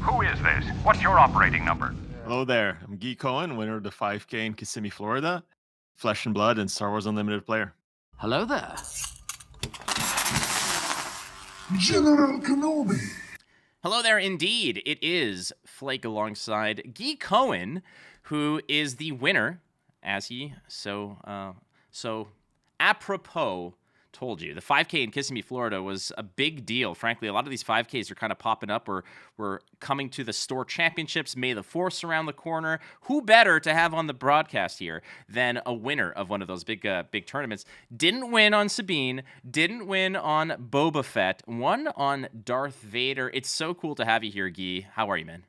Who is this? What's your operating number? Hello there. I'm Ge Cohen, winner of the 5K in Kissimmee, Florida, Flesh and Blood, and Star Wars Unlimited player. Hello there. General Kenobi. Hello there, indeed. It is Flake alongside Gui Cohen, who is the winner, as he so apropos told you. The 5K in Kissimmee, Florida was a big deal. Frankly, a lot of these 5Ks are kind of popping up. We're coming to the store championships. May the Force around the corner. Who better to have on the broadcast here than a winner of one of those big tournaments? Didn't win on Sabine. Didn't win on Boba Fett. Won on Darth Vader. It's so cool to have you here, Guy. How are you, man?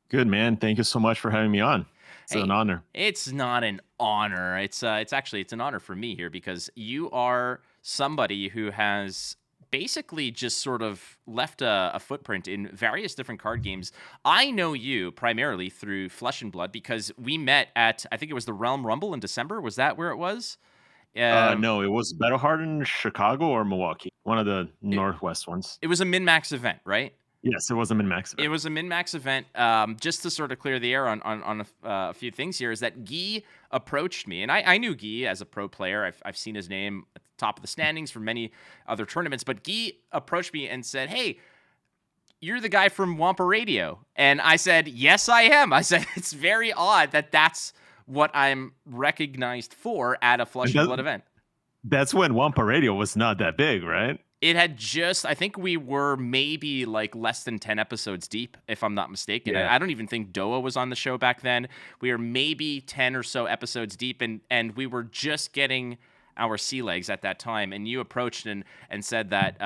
Good, man. Thank you so much for having me on. It's an honor. It's not an honor. It's an honor for me here because you are somebody who has basically just sort of left a footprint in various different card games. I know you primarily through Flesh and Blood because we met at, I think it was the Realm Rumble in December. Was that where it was? No, it was Battleheart in Chicago or Milwaukee, one of the Northwest ones. It was a min-max event, right? Yes, it was a min-max event. It was a min-max event. Just to sort of clear the air on a few things here is that Guy approached me, and I knew Guy as a pro player. I've seen his name at the top of the standings for many other tournaments, but Guy approached me and said, "Hey, you're the guy from Wampa Radio." And I said, "Yes, I am." I said, "It's very odd that that's what I'm recognized for at a Flesh and Blood event." That's when Wampa Radio was not that big, right? It had just, I think we were maybe like less than 10 episodes deep, if I'm not mistaken. Yeah. I don't even think Doa was on the show back then. We were maybe 10 or so episodes deep, and we were just getting our sea legs at that time. And you approached and said that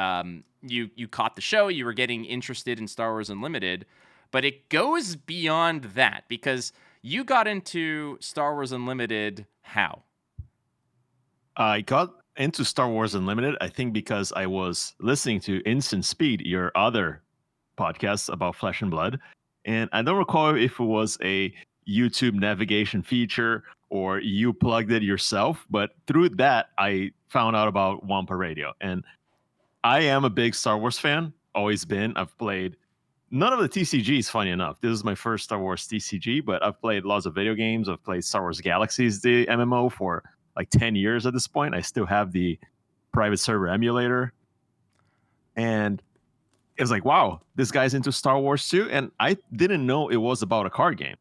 you caught the show, you were getting interested in Star Wars Unlimited, but it goes beyond that because you got into Star Wars Unlimited how? I got into Star Wars Unlimited, I think because I was listening to Instant Speed, your other podcast about Flesh and Blood. And I don't recall if it was a YouTube navigation feature or you plugged it yourself, but through that, I found out about Wampa Radio. And I am a big Star Wars fan, always been. I've played none of the TCGs, funny enough. This is my first Star Wars TCG, but I've played lots of video games. I've played Star Wars Galaxies, the MMO, for like 10 years at this point. I still have the private server emulator. And it was like, wow, this guy's into Star Wars too. And I didn't know it was about a card game.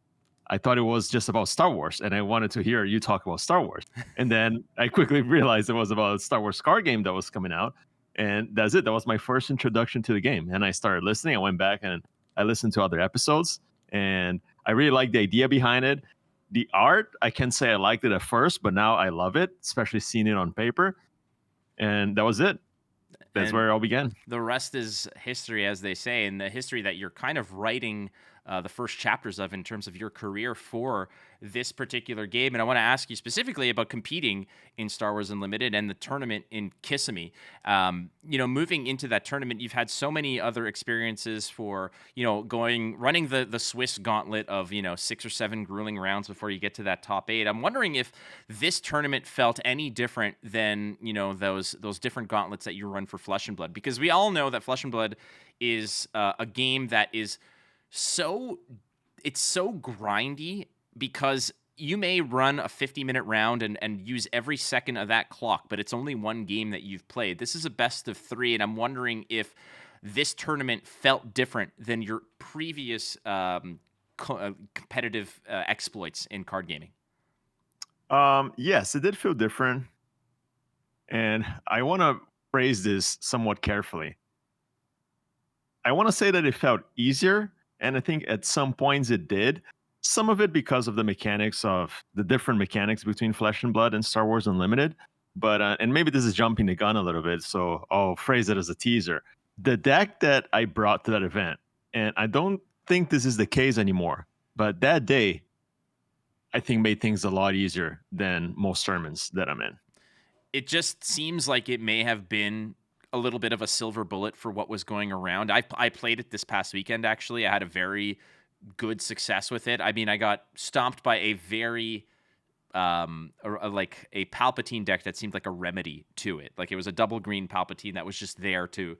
I thought it was just about Star Wars. And I wanted to hear you talk about Star Wars. And then I quickly realized it was about a Star Wars card game that was coming out. And that's it. That was my first introduction to the game. And I started listening. I went back and I listened to other episodes. And I really liked the idea behind it. The art, I can say I liked it at first, but now I love it, especially seeing it on paper. And that was it. That's where it all began. The rest is history, as they say, and the history that you're kind of writing the first chapters of in terms of your career for this particular game. And I want to ask you specifically about competing in Star Wars Unlimited and the tournament in Kissimmee. Moving into that tournament, you've had so many other experiences for, running the Swiss gauntlet of, 6 or 7 grueling rounds before you get to that top 8. I'm wondering if this tournament felt any different than, those different gauntlets that you run for Flesh and Blood, because we all know that Flesh and Blood is a game that is so grindy, because you may run a 50-minute round and use every second of that clock, but it's only one game that you've played. This is a best of 3, and I'm wondering if this tournament felt different than your previous competitive exploits in card gaming. Yes, it did feel different. And I want to phrase this somewhat carefully. I want to say that it felt easier, and I think at some points it did. Some of it because of the mechanics of the different mechanics between Flesh and Blood and Star Wars Unlimited. But and maybe this is jumping the gun a little bit, so I'll phrase it as a teaser. The deck that I brought to that event, and I don't think this is the case anymore, but that day, I think made things a lot easier than most tournaments that I'm in. It just seems like it may have been a little bit of a silver bullet for what was going around. I played it this past weekend, actually. I had a very good success with it. I mean, I got stomped by a very like a Palpatine deck that seemed like a remedy to it. Like it was a double green Palpatine that was just there to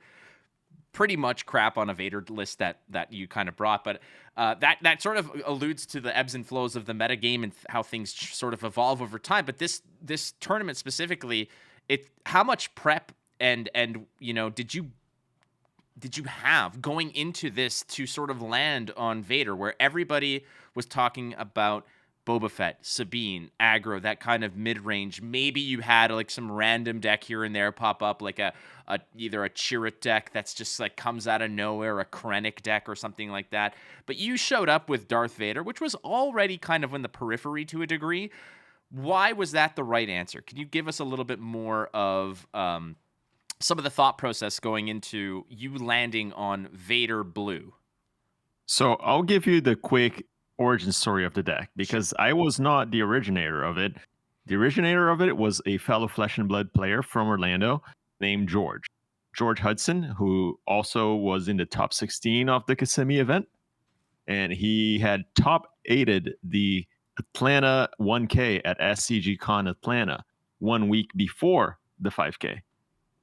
pretty much crap on a Vader list that you kind of brought, but that sort of alludes to the ebbs and flows of the metagame and how things sort of evolve over time. But this tournament specifically, how much prep and did you have going into this to sort of land on Vader, where everybody was talking about Boba Fett, Sabine, aggro, that kind of mid-range? Maybe you had like some random deck here and there pop up, like either a Chirrut deck that's just like comes out of nowhere, a Krennic deck or something like that. But you showed up with Darth Vader, which was already kind of in the periphery to a degree. Why was that the right answer? Can you give us a little bit more of some of the thought process going into you landing on Vader Blue? So I'll give you the quick origin story of the deck, because I was not the originator of it. The originator of it was a fellow Flesh and Blood player from Orlando named George Hudson, who also was in the top 16 of the Kissimmee event. And he had top 8'd the Atlanta 1K at SCG Con Atlanta 1 week before the 5K.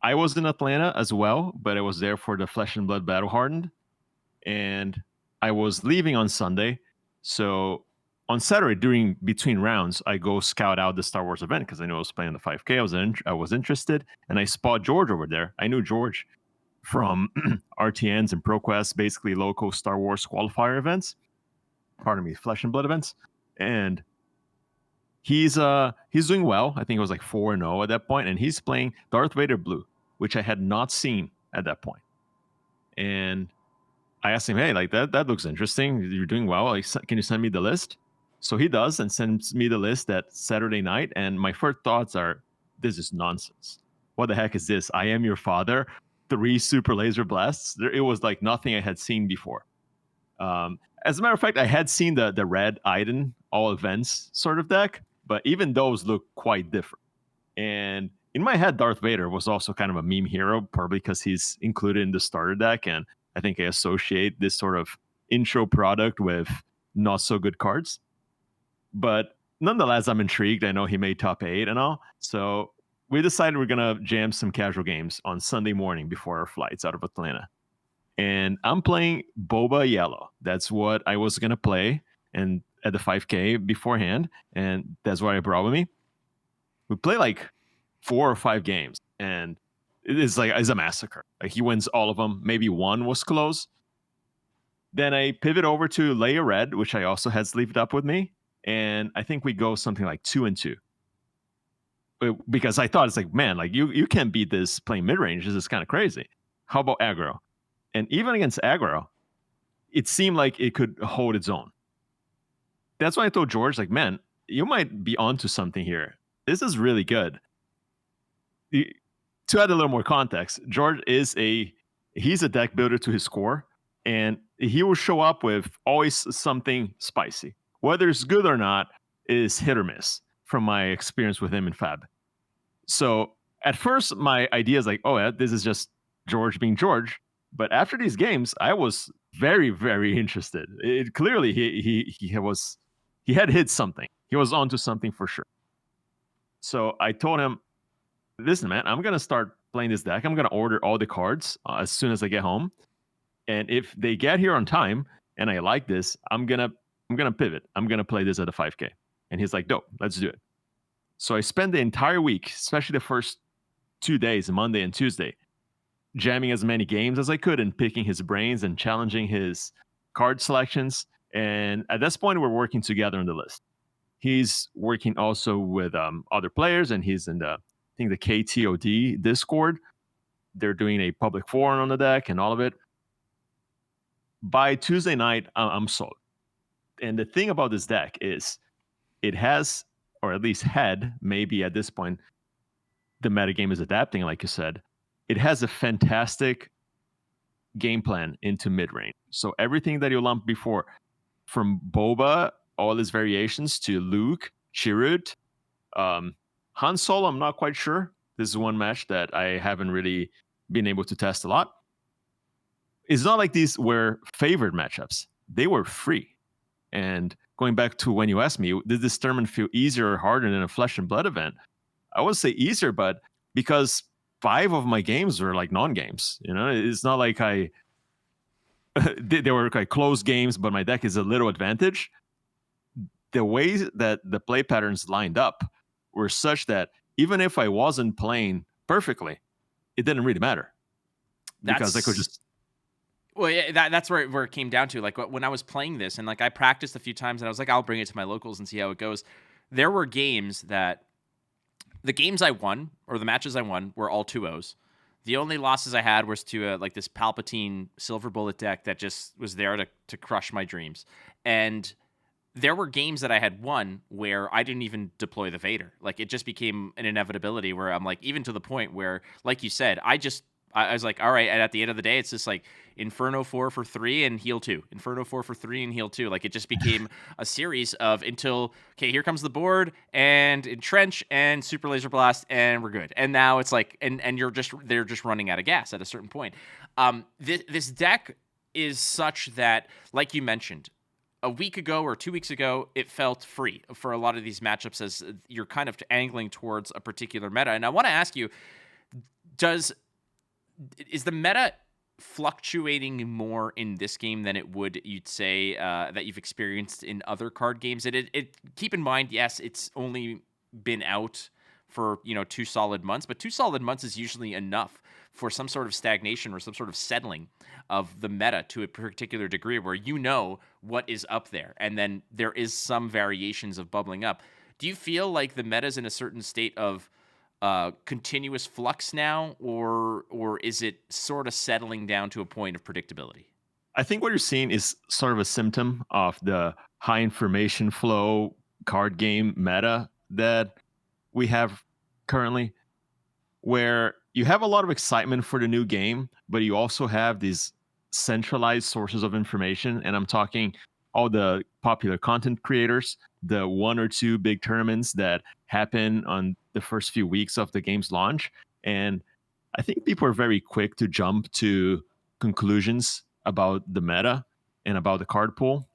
I was in Atlanta as well, but I was there for the Flesh and Blood Battle Hardened. And I was leaving on Sunday. So on Saturday, between rounds, I go scout out the Star Wars event because I knew I was playing the 5K. I was interested, and I spot George over there. I knew George from RTNs and ProQuest, basically local Star Wars qualifier events. Pardon me, Flesh and Blood events. And he's doing well. I think it was like 4-0 at that point, and he's playing Darth Vader Blue, which I had not seen at that point. And I asked him, hey, like that looks interesting. You're doing well. Like, can you send me the list? So he does and sends me the list that Saturday night. And my first thoughts are, this is nonsense. What the heck is this? I Am Your Father, 3 super laser blasts. It was like nothing I had seen before. As a matter of fact, I had seen the red Iden all events sort of deck, but even those look quite different. And in my head, Darth Vader was also kind of a meme hero, probably because he's included in the starter deck. And I think I associate this sort of intro product with not so good cards. But nonetheless, I'm intrigued. I know he made top 8 and all. So we decided we're going to jam some casual games on Sunday morning before our flights out of Atlanta. And I'm playing Boba Yellow. That's what I was going to play and at the 5K beforehand. And that's what I brought with me. We play like 4 or 5 games. And it's a massacre. Like, he wins all of them. Maybe one was close. Then I pivot over to Leia Red, which I also had sleeved up with me. And I think we go something like 2-2. Because I thought, it's like, man, like you can't beat this playing mid-range. This is kind of crazy. How about aggro? And even against aggro, it seemed like it could hold its own. That's why I told George, like, man, you might be onto something here. This is really good. To add a little more context, George he's a deck builder to his core, and he will show up with always something spicy. Whether it's good or not is hit or miss from my experience with him in Fab. So at first, my idea is like, oh, yeah, this is just George being George. But after these games, I was very, very interested. Clearly, he had hit something. He was onto something for sure. So I told him, listen, man, I'm going to start playing this deck. I'm going to order all the cards as soon as I get home. And if they get here on time and I like this, I'm going to pivot. I'm going to play this at a 5K. And he's like, dope, let's do it. So I spent the entire week, especially the first 2 days, Monday and Tuesday, jamming as many games as I could and picking his brains and challenging his card selections. And at this point, we're working together on the list. He's working also with other players, and he's in the KTOD Discord. They're doing a public forum on the deck and all of it. By Tuesday night, I'm sold. And the thing about this deck is it has, or at least had, maybe at this point, the metagame is adapting, like you said. It has a fantastic game plan into mid-range. So everything that you lumped before, from Boba, all his variations, to Luke, Chirrut, Han Solo, I'm not quite sure. This is one match that I haven't really been able to test a lot. It's not like these were favored matchups. They were free. And going back to when you asked me, did this tournament feel easier or harder than a Flesh and Blood event? I would say easier, but because 5 of my games were like non-games. It's not like they were like close games, but my deck is a little advantage. The ways that the play patterns lined up were such that even if I wasn't playing perfectly, it didn't really matter because I could just. Well, yeah, that's where it came down to. Like when I was playing this, and like I practiced a few times, and I was like, I'll bring it to my locals and see how it goes. There were games that the games I won or the matches I won were all 2-0s. The only losses I had was to like this Palpatine Silver Bullet deck that just was there to crush my dreams. And there were games that I had won where I didn't even deploy the Vader. Like it just became an inevitability where I'm like, even to the point where, like you said, I was like, all right. And at the end of the day, it's just like Inferno 4 for 3 and heal 2. Inferno 4 for 3 and heal 2. Like it just became a series of until, okay, here comes the board and entrench and super laser blast and we're good. And now it's like, and they're just running out of gas at a certain point. This deck is such that, like you mentioned, a week ago or 2 weeks ago, it felt free for a lot of these matchups as you're kind of angling towards a particular meta. And I want to ask you, is the meta fluctuating more in this game than it would, you'd say, that you've experienced in other card games? It keep in mind, yes, it's only been out for 2 solid months, but 2 solid months is usually enough for some sort of stagnation or some sort of settling of the meta to a particular degree where what is up there, and then there is some variations of bubbling up. Do you feel like the meta is in a certain state of continuous flux now, or is it sort of settling down to a point of predictability? I think what you're seeing is sort of a symptom of the high information flow card game meta that we have currently, where you have a lot of excitement for the new game, but you also have these centralized sources of information. And I'm talking all the popular content creators, the 1 or 2 big tournaments that happen on the first few weeks of the game's launch. And I think people are very quick to jump to conclusions about the meta and about the card pool.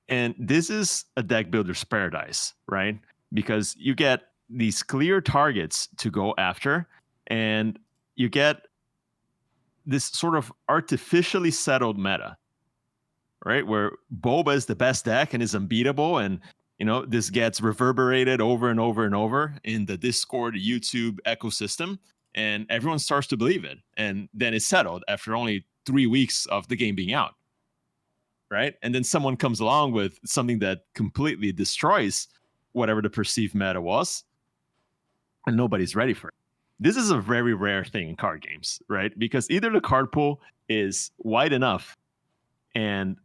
And this is a deck builder's paradise, right? Because you get these clear targets to go after, and you get this sort of artificially settled meta, right? Where Boba is the best deck and is unbeatable, and this gets reverberated over and over and over in the Discord, YouTube ecosystem, and everyone starts to believe it, and then it's settled after only 3 weeks of the game being out, right? And then someone comes along with something that completely destroys whatever the perceived meta was, and nobody's ready for it. This is a very rare thing in card games, right? Because either the card pool is wide enough and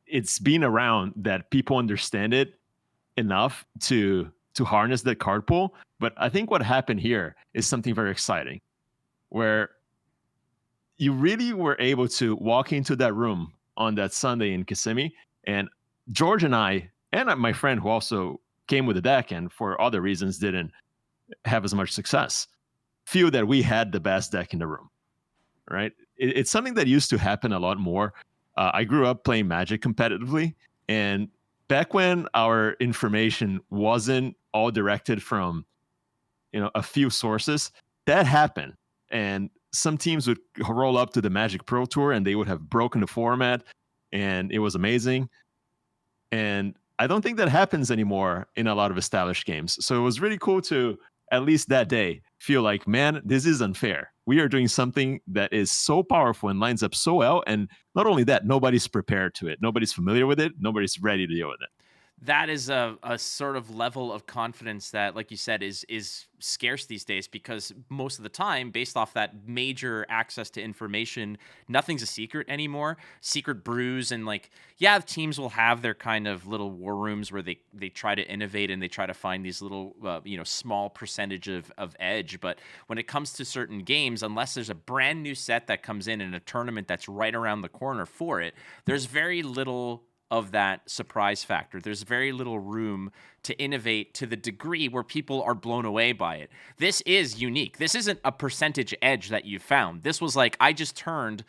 it's been around that people understand it enough to harness the card pool. But I think what happened here is something very exciting, where you really were able to walk into that room on that Sunday in Kissimmee, and George and I, and my friend who also came with the deck and for other reasons didn't have as much success, feel that we had the best deck in the room, right? It's something that used to happen a lot more. I grew up playing Magic competitively, and back when our information wasn't all directed from a few sources, that happened. And some teams would roll up to the Magic Pro Tour and they would have broken the format, and it was amazing. And I don't think that happens anymore in a lot of established games. So it was really cool to, at least that day, feel like, man, this is unfair. We are doing something that is so powerful and lines up so well. And not only that, nobody's prepared to it. Nobody's familiar with it. Nobody's ready to deal with it. That is a sort of level of confidence that, like you said, is scarce these days, because most of the time, based off that major access to information, nothing's a secret anymore. Secret brews and teams will have their kind of little war rooms where they try to innovate and they try to find these little small percentage of edge. But when it comes to certain games, unless there's a brand new set that comes in a tournament that's right around the corner for it, there's very little of that surprise factor. There's very little room to innovate to the degree where people are blown away by it. This is unique. This isn't a percentage edge that you found. This was like, I just turned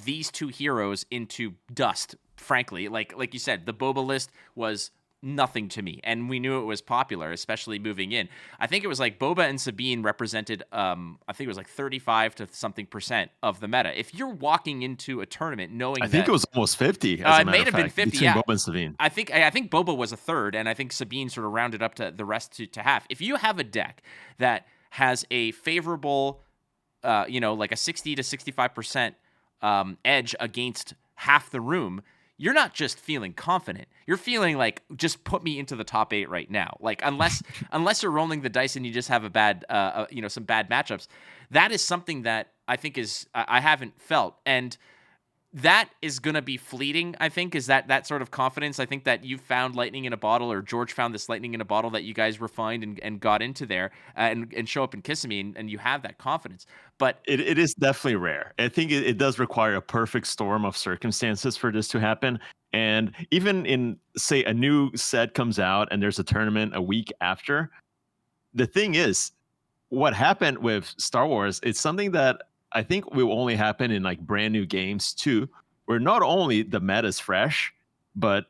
these 2 heroes into dust, frankly. Like you said, the Boba list was nothing to me, and we knew it was popular, especially moving in. I think it was like Boba and Sabine represented I think it was like 35 to something percent of the meta. If you're walking into a tournament knowing I think that it was almost 50, as a it matter may of have been fact, 50, between yeah. Boba and Savine. I think Boba was a third, and I think Sabine sort of rounded up to the rest to half. If you have a deck that has a favorable like a 60 to 65% edge against half the room, you're not just feeling confident. You're feeling like, just put me into the top 8 right now. Like, unless you're rolling the dice and you just have a bad, some bad matchups, that is something that I think I haven't felt. And that is going to be fleeting, I think, is that sort of confidence. I think that you found lightning in a bottle, or George found this lightning in a bottle that you guys refined and got into there and show up in Kissimmee, and you have that confidence. But it is definitely rare. I think it does require a perfect storm of circumstances for this to happen. And even in, say, a new set comes out and there's a tournament a week after, the thing is, what happened with Star Wars, it's something that I think will only happen in like brand new games too, where not only the meta is fresh, but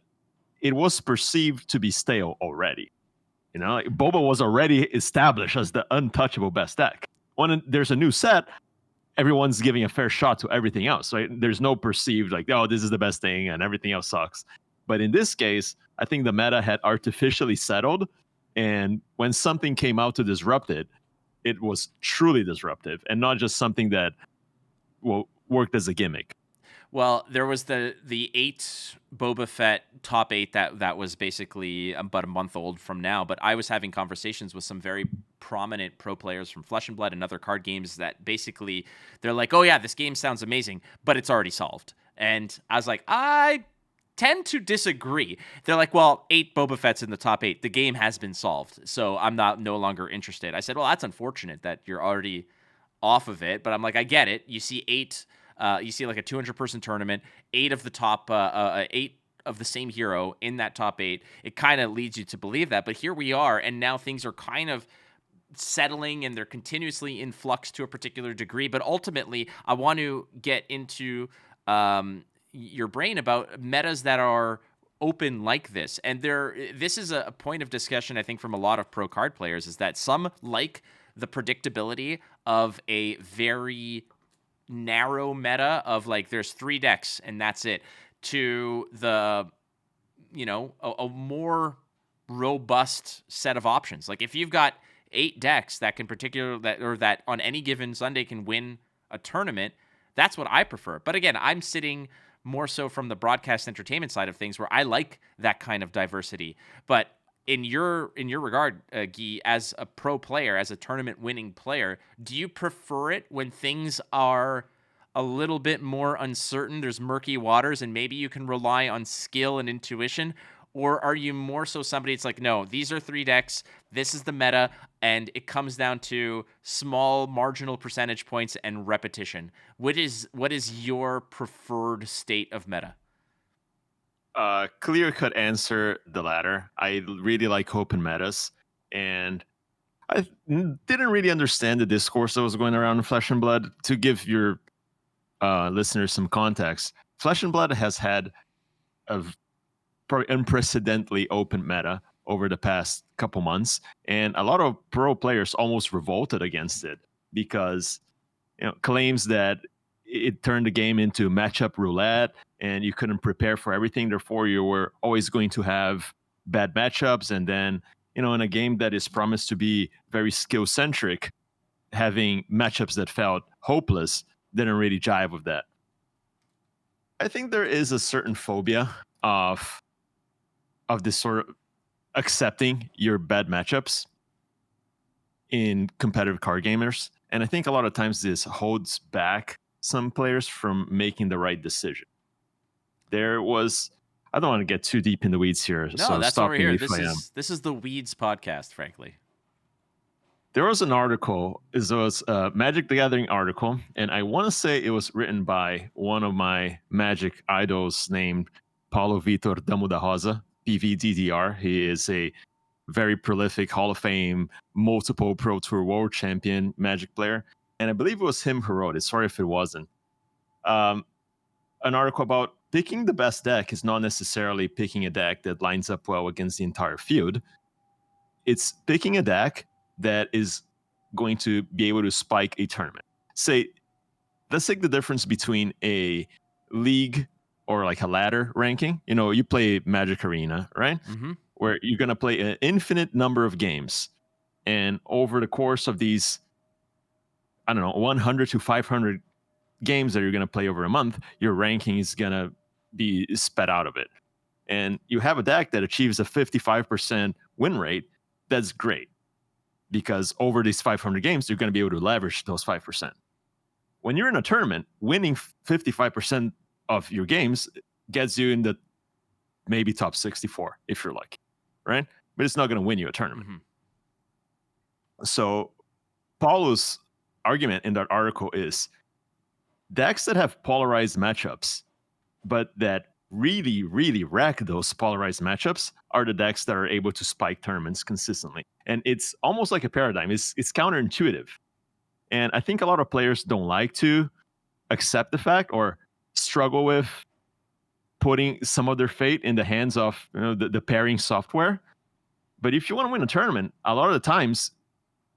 it was perceived to be stale already. Like Boba was already established as the untouchable best deck. When there's a new set, everyone's giving a fair shot to everything else, right? There's no perceived like, oh, this is the best thing and everything else sucks. But in this case, I think the meta had artificially settled. And when something came out to disrupt it, it was truly disruptive and not just something that worked as a gimmick. Well, there was the 8 Boba Fett top 8 that was basically about a month old from now. But I was having conversations with some very prominent pro players from Flesh and Blood and other card games that basically they're like, oh yeah, this game sounds amazing, but it's already solved. And I was like, I tend to disagree. They're like, well, 8 Boba Fett's in the top 8. The game has been solved, so I'm no longer interested. I said, well, that's unfortunate that you're already off of it, but I'm like, I get it. You see 8. You see like a 200-person tournament, 8 of the top, 8 of the same hero in that top 8. It kind of leads you to believe that. But here we are, and now things are kind of settling, and they're continuously in flux to a particular degree. But ultimately, I want to get into your brain about metas that are open like this. And this is a point of discussion, I think, from a lot of pro card players, is that some like the predictability of a very narrow meta of like there's 3 decks and that's it, to the a more robust set of options. Like if you've got 8 decks that can that on any given Sunday can win a tournament, that's what I prefer. But again, I'm sitting more so from the broadcast entertainment side of things, where I like that kind of diversity. But in your regard, Guy, as a pro player, as a tournament winning player, do you prefer it when things are a little bit more uncertain, there's murky waters, and maybe you can rely on skill and intuition? Or are you more so somebody it's like, no, these are 3 decks, this is the meta, and it comes down to small marginal percentage points and repetition? What is your preferred state of meta? Clear-cut answer, the latter. I really like open metas, and I didn't really understand the discourse that was going around in Flesh and Blood. To give your listeners some context, Flesh and Blood has had a probably unprecedentedly open meta over the past couple months, and a lot of pro players almost revolted against it because claims that it turned the game into matchup roulette and you couldn't prepare for everything, therefore you were always going to have bad matchups. And then in a game that is promised to be very skill centric, having matchups that felt hopeless didn't really jive with that. I think there is a certain phobia of this sort of accepting your bad matchups in competitive card gamers. And I think a lot of times this holds back some players from making the right decision. I don't want to get too deep in the weeds here. No, so that's why we're here. This is the Weeds podcast, frankly. There was an article, it was a Magic the Gathering article, and I want to say it was written by one of my Magic idols named Paulo Vitor Damo da Rosa, PVDDR. He is a very prolific Hall of Fame, multiple Pro Tour World Champion Magic player. And I believe it was him who wrote it. Sorry if it wasn't. An article about picking the best deck is not necessarily picking a deck that lines up well against the entire field. It's picking a deck that is going to be able to spike a tournament. Say, let's take the difference between a league or like a ladder ranking. You know, you play Magic Arena, right? Mm-hmm. Where you're going to play an infinite number of games. And over the course of these, I don't know, 100 to 500 games that you're going to play over a month, your ranking is going to be sped out of it. And you have a deck that achieves a 55% win rate. That's great, because over these 500 games, you're going to be able to leverage those 5%. When you're in a tournament, winning 55% of your games gets you in the maybe top 64 if you're lucky, right? But it's not going to win you a tournament. Mm-hmm. So Paulo's argument in that article is decks that have polarized matchups, but that really, really wreck those polarized matchups are the decks that are able to spike tournaments consistently. And it's almost like a paradigm. It's counterintuitive. And I think a lot of players don't like to accept the fact or struggle with putting some of their fate in the hands of, you know, the pairing software. But if you want to win a tournament, a lot of the times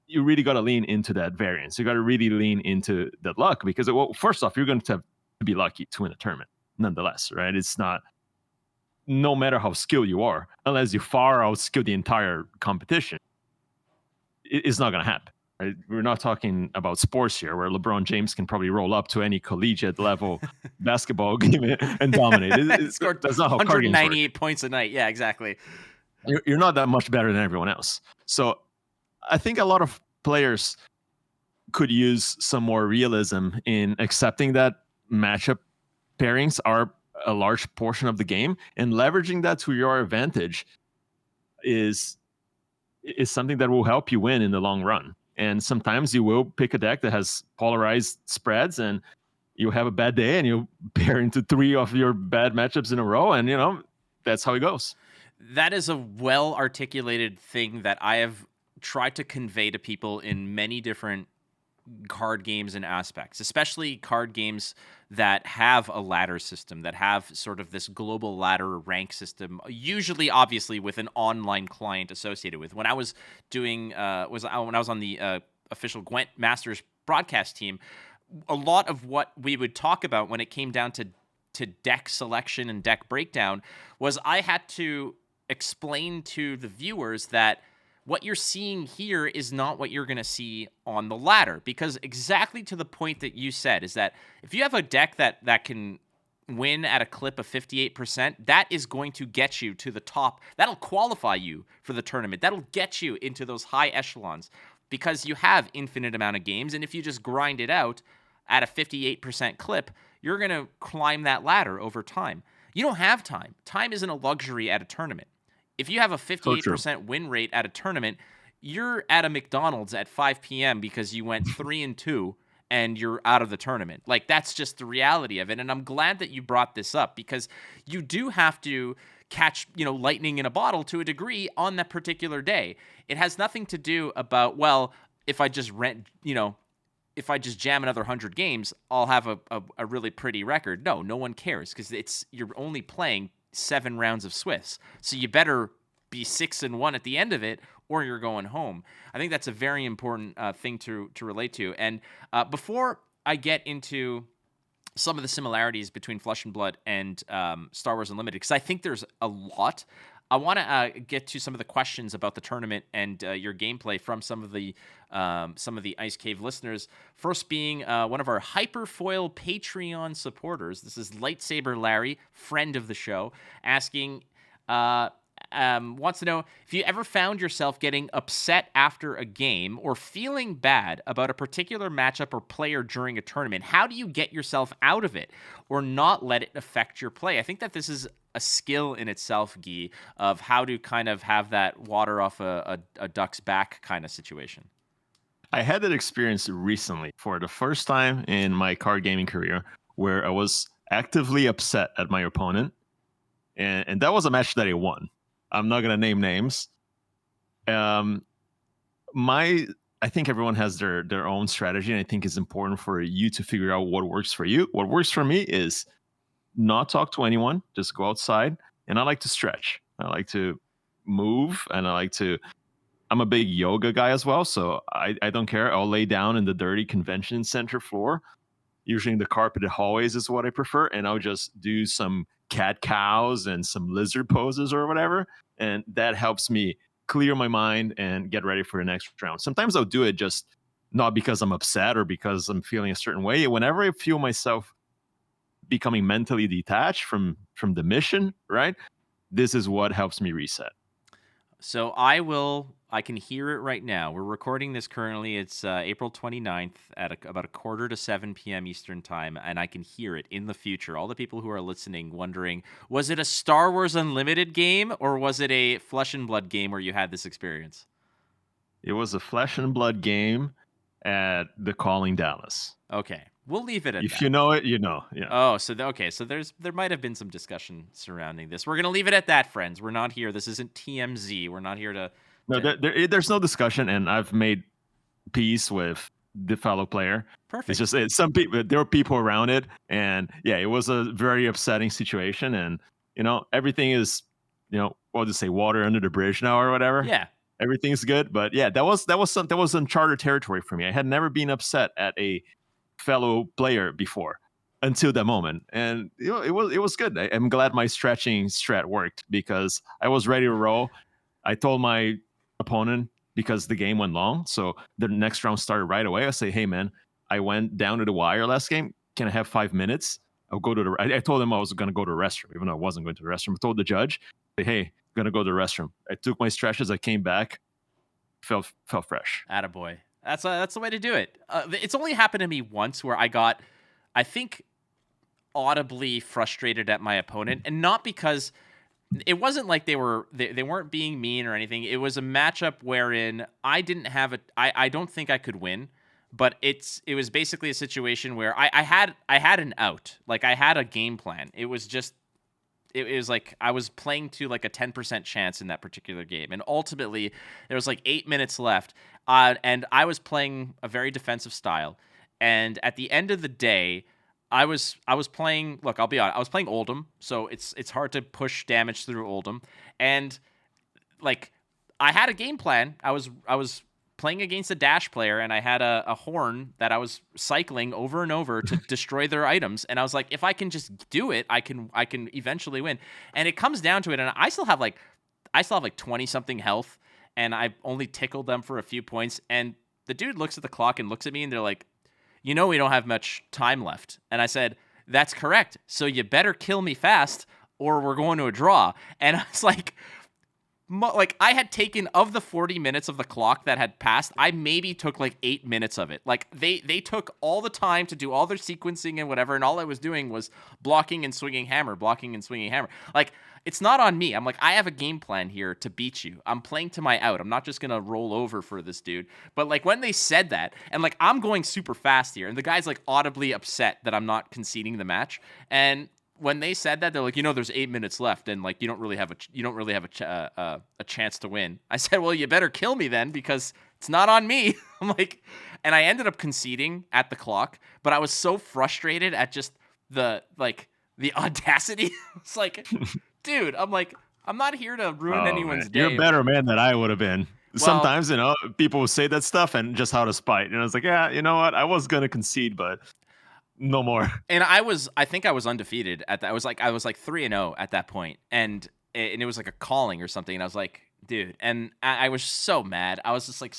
you really got to lean into that variance. You got to really lean into that luck, because, well, first off, you're going to have to be lucky to win a tournament nonetheless, right? It's not, no matter how skilled you are, unless you far outskill the entire competition, it's not going to happen. Right? We're not talking about sports here, where LeBron James can probably roll up to any collegiate level basketball game and dominate. Scored That's not how card games work. 198 points a night. Yeah, exactly. You're not that much better than everyone else. So I think a lot of players could use some more realism in accepting that matchup pairings are a large portion of the game, and leveraging that to your advantage is something that will help you win in the long run. And sometimes you will pick a deck that has polarized spreads, and you have a bad day and you pair into 3 of your bad matchups in a row, and, you know, that's how it goes. That is a well articulated thing that I have tried to convey to people in many different card games and aspects, especially card games that have a ladder system, that have sort of this global ladder rank system, usually obviously with an online client associated with. When I was doing when I was on the official Gwent Masters broadcast team, a lot of what we would talk about when it came down to deck selection and deck breakdown was I had to explain to the viewers that what you're seeing here is not what you're going to see on the ladder, because exactly to the point that you said is that if you have a deck that can win at a clip of 58%, that is going to get you to the top. That'll qualify you for the tournament. That'll get you into those high echelons because you have infinite amount of games. And if you just grind it out at a 58% clip, you're going to climb that ladder over time. You don't have time. Time isn't a luxury at a tournament. If you have a 58% win rate at a tournament, you're at a McDonald's at 5 p.m. because you went 3-2 and you're out of the tournament. Like, that's just the reality of it. And I'm glad that you brought this up, because you do have to catch, lightning in a bottle to a degree on that particular day. It has nothing to do about, well, if I just if I just jam another 100 games, I'll have a really pretty record. No one cares, because you're only playing 7 rounds of Swiss. So you better be 6-1 at the end of it, or you're going home. I think that's a very important thing to relate to. And before I get into some of the similarities between Flesh and Blood and Star Wars Unlimited, because I think there's a lot, I want to get to some of the questions about the tournament and your gameplay from some of the Ice Cave listeners. First being one of our Hyperfoil Patreon supporters. This is Lightsaber Larry, friend of the show, asking, wants to know if you ever found yourself getting upset after a game or feeling bad about a particular matchup or player during a tournament. How do you get yourself out of it or not let it affect your play? I think that this is a skill in itself, Guy, of how to kind of have that water off a duck's back kind of situation. I had that experience recently for the first time in my card gaming career, where I was actively upset at my opponent. And that was a match that I won. I'm not going to name names. I think everyone has their own strategy, and I think it's important for you to figure out what works for you. What works for me is not talk to anyone, just go outside, and I like to stretch. I like to move, and I'm a big yoga guy as well, so I don't care. I'll lay down in the dirty convention center floor. Usually in the carpeted hallways is what I prefer, and I'll just do some cat cows and some lizard poses or whatever, and that helps me clear my mind and get ready for the next round. Sometimes I'll do it just not because I'm upset or because I'm feeling a certain way. Whenever I feel myself becoming mentally detached from the mission, right? This is what helps me reset. So I can hear it right now. We're recording this currently. It's April 29th at about 6:45 p.m. Eastern time, and I can hear it in the future. All the people who are listening wondering, was it a Star Wars Unlimited game or was it a Flesh and Blood game where you had this experience? It was a flesh and blood game at the Calling Dallas. Okay. We'll leave it at If that. you know it, you know. Yeah. Oh, so there might have been some discussion surrounding this. We're gonna leave it at that, friends. We're not here. This isn't TMZ. We're not here to. No, there's no discussion, and I've made peace with the fellow player. Perfect. It's just some people. There were people around it, and yeah, it was a very upsetting situation. And everything is, what to say, water under the bridge now or whatever. Yeah. Everything's good, but yeah, that was uncharted territory for me. I had never been upset at a fellow player before until that moment, and it was good. I'm glad my stretching strat worked because I was ready to roll. I told my opponent, because the game went long, so the next round started right away. I say, hey man, I went down to the wire last game. Can I have 5 minutes? I'll go to the. I told him I was going to go to the restroom, even though I wasn't going to the restroom. I told the judge, hey, I'm going to go to the restroom. I took my stretches. I came back, felt fresh. Attaboy. That's the way to do it. It's only happened to me once where I got, I think, audibly frustrated at my opponent, and not because it wasn't like they weren't being mean or anything. It was a matchup wherein I didn't have I don't think I could win, but it was basically a situation where I had an out. Like I had a game plan. It was just it was like I was playing to like a 10% chance in that particular game. And ultimately there was like 8 minutes left. And I was playing a very defensive style. And at the end of the day, I was playing. Look, I'll be honest. I was playing Oldham, so it's hard to push damage through Oldham. And like I had a game plan. I was playing against a dash player, and I had a horn that I was cycling over and over to destroy their items. And I was like, if I can just do it, I can eventually win. And it comes down to it. And I still have like 20 something health, and I only tickled them for a few points. And the dude looks at the clock and looks at me, and they're like, we don't have much time left. And I said, that's correct. So you better kill me fast or we're going to a draw. And I was like I had taken, of the 40 minutes of the clock that had passed, I maybe took like 8 minutes of it. Like they took all the time to do all their sequencing and whatever. And all I was doing was blocking and swinging hammer. Like, it's not on me. I'm like, I have a game plan here to beat you. I'm playing to my out. I'm not just going to roll over for this dude. But like when they said that, and like I'm going super fast here, and the guy's like audibly upset that I'm not conceding the match. And when they said that, they're like, there's 8 minutes left, and like you don't really have a chance to win. I said, well, you better kill me then, because it's not on me. I'm like, and I ended up conceding at the clock, but I was so frustrated at just the audacity. It's like, dude, I'm like, I'm not here to ruin anyone's day. You're a better man than I would have been. Well, sometimes, people will say that stuff and just out of spite. And I was like, yeah, you know what? I was going to concede, but no more. And I think I was undefeated at that. I was like 3-0 at that point. And it was like a calling or something. And I was like, dude, and I was so mad. I was just like,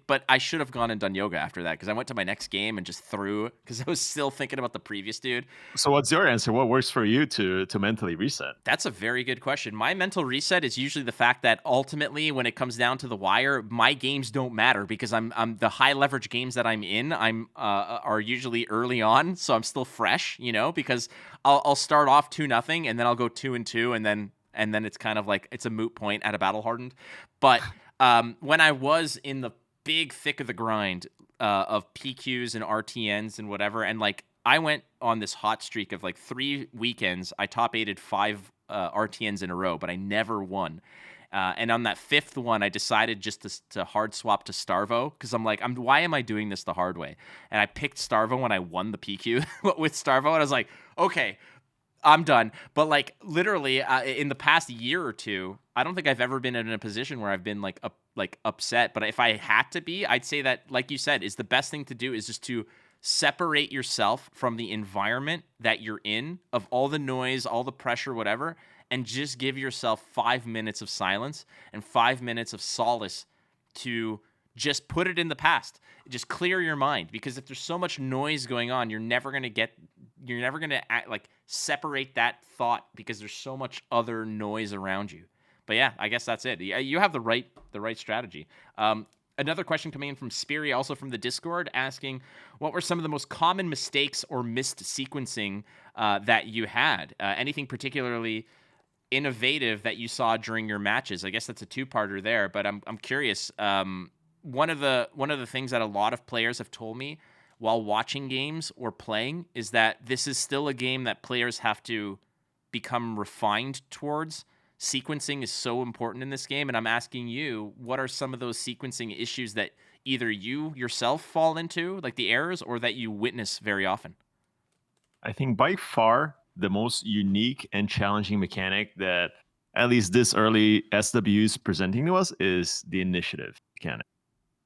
but I should have gone and done yoga after that, because I went to my next game and just threw, because I was still thinking about the previous dude. So what's your answer? What works for you to mentally reset? That's a very good question. My mental reset is usually the fact that ultimately, when it comes down to the wire, my games don't matter, because I'm the high leverage games that I'm in, are usually early on, so I'm still fresh, because I'll start off 2-0, and then I'll go 2-2, and then it's kind of like it's a moot point at a battle hardened. But when I was in the big thick of the grind of PQs and RTNs and whatever, and like I went on this hot streak of like 3 weekends, I top 8'd 5 RTNs in a row, but I never won. And on that 5th one, I decided just to hard swap to Starvo, because I'm like, why am I doing this the hard way? And I picked Starvo when I won the PQ with Starvo, and I was like, okay, I'm done. But like literally in the past year or two, I don't think I've ever been in a position where I've been like upset. But if I had to be, I'd say that, like you said, is the best thing to do is just to separate yourself from the environment that you're in, of all the noise, all the pressure, whatever, and just give yourself 5 minutes of silence and 5 minutes of solace to just put it in the past. Just clear your mind, because if there's so much noise going on, you're never going to separate that thought, because there's so much other noise around you. But yeah, I guess that's it. You have the right strategy. Another question coming in from Spiri, also from the Discord, asking, what were some of the most common mistakes or missed sequencing that you had? Anything particularly innovative that you saw during your matches? I guess that's a two-parter there, but I'm curious. One of the things that a lot of players have told me while watching games or playing is that this is still a game that players have to become refined towards. Sequencing is so important in this game, and I'm asking you, what are some of those sequencing issues that either you yourself fall into, like the errors, or that you witness very often? I think by far the most unique and challenging mechanic that at least this early SW is presenting to us is the initiative mechanic,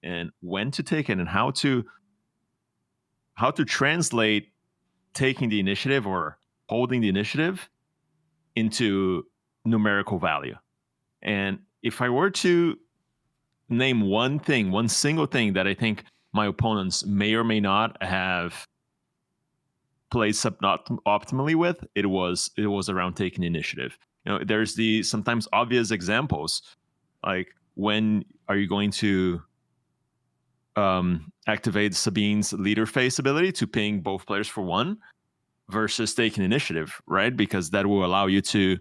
and when to take it and how to translate taking the initiative or holding the initiative into numerical value. And if I were to name one single thing that I think my opponents may or may not have played optimally with, it was around taking initiative. There's the sometimes obvious examples, like when are you going to activate Sabine's leader phase ability to ping both players for one versus taking initiative, right? Because that will allow you to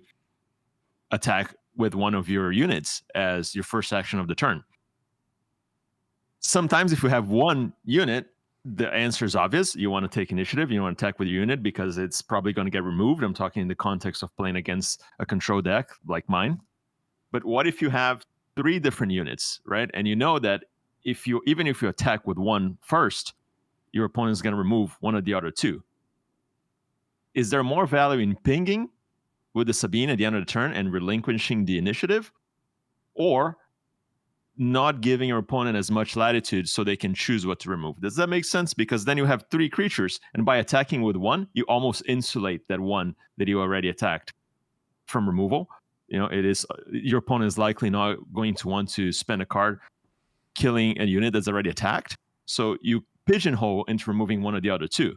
attack with one of your units as your first action of the turn. Sometimes if you have one unit, the answer is obvious. You want to take initiative. You want to attack with your unit because it's probably going to get removed. I'm talking in the context of playing against a control deck like mine. But what if you have 3 different units, right? And you know that even if you attack with one first, your opponent is going to remove one of the other 2. Is there more value in pinging with the Sabine at the end of the turn and relinquishing the initiative, or not giving your opponent as much latitude so they can choose what to remove? Does that make sense? Because then you have 3 creatures, and by attacking with one, you almost insulate that one that you already attacked from removal. It is your opponent is likely not going to want to spend a card killing a unit that's already attacked. So you pigeonhole into removing one of the other 2.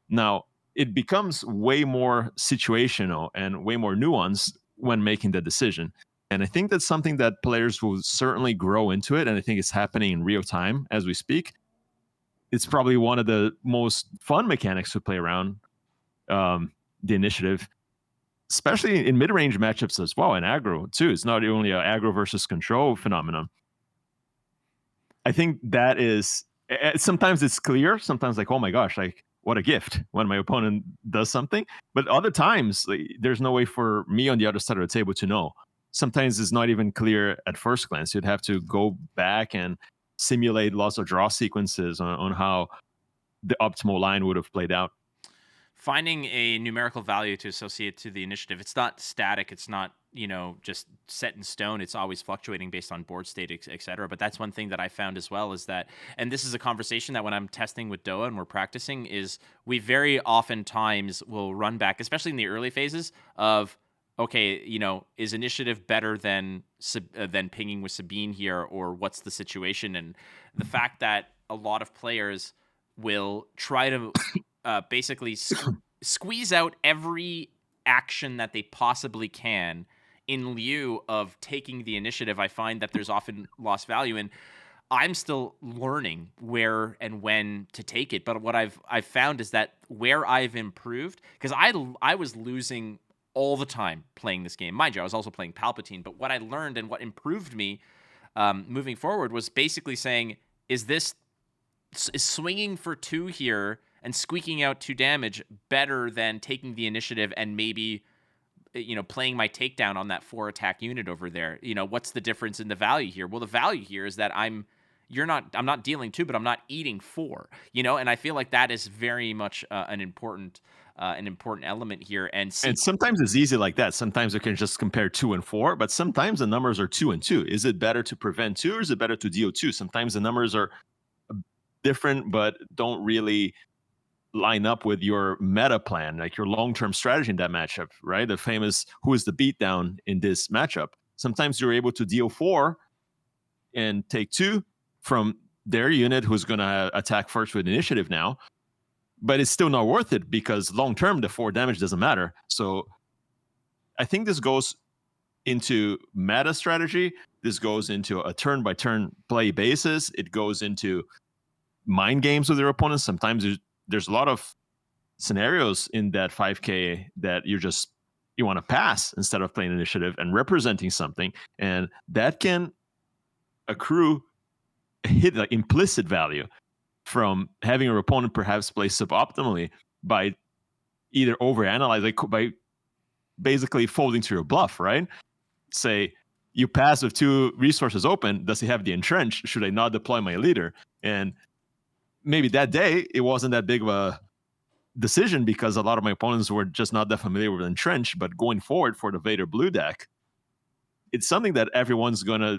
Now, it becomes way more situational and way more nuanced when making the decision. And I think that's something that players will certainly grow into it. And I think it's happening in real time as we speak. It's probably one of the most fun mechanics to play around, the initiative, especially in mid-range matchups as well, and aggro too. It's not only an aggro versus control phenomenon. I think that is, sometimes it's clear, sometimes like, oh my gosh, like what a gift when my opponent does something. But other times, there's no way for me on the other side of the table to know. Sometimes it's not even clear at first glance. You'd have to go back and simulate lots of draw sequences on how the optimal line would have played out. Finding a numerical value to associate to the initiative, it's not static, it's not just set in stone, it's always fluctuating based on board state, etc. But that's one thing that I found as well, is that, and this is a conversation that when I'm testing with Doa and we're practicing, is we very oftentimes will run back, especially in the early phases of, okay, is initiative better than pinging with Sabine here, or what's the situation? And the fact that a lot of players will try to basically squeeze out every action that they possibly can in lieu of taking the initiative, I find that there's often lost value. And I'm still learning where and when to take it. But what I've found is that where I've improved, because I was losing all the time playing this game. Mind you, I was also playing Palpatine. But what I learned and what improved me moving forward was basically saying, is swinging for 2 here and squeaking out 2 damage better than taking the initiative and maybe, playing my takedown on that 4 attack unit over there? What's the difference in the value here? Well, the value here is that I'm not dealing 2, but I'm not eating 4, and I feel like that is very much an important an important element here. And And sometimes it's easy like that. Sometimes you can just compare 2 and 4, but sometimes the numbers are 2 and 2. Is it better to prevent 2 or is it better to deal 2? Sometimes the numbers are different, but don't really line up with your meta plan, like your long-term strategy in that matchup, right? The famous who is the beatdown in this matchup. Sometimes you're able to deal 4 and take 2 from their unit who's going to attack first with initiative now, but it's still not worth it because long-term, the 4 damage doesn't matter. So I think this goes into meta strategy. This goes into a turn-by-turn play basis. It goes into mind games with your opponents. Sometimes there's a lot of scenarios in that 5K that you want to pass instead of playing initiative and representing something, and that can accrue like implicit value from having your opponent perhaps play suboptimally by either overanalyzing, like by basically folding to your bluff, right? Say you pass with 2 resources open. Does he have the entrench? Should I not deploy my leader? And maybe that day it wasn't that big of a decision because a lot of my opponents were just not that familiar with entrench. But going forward for the Vader blue deck, it's something that everyone's gonna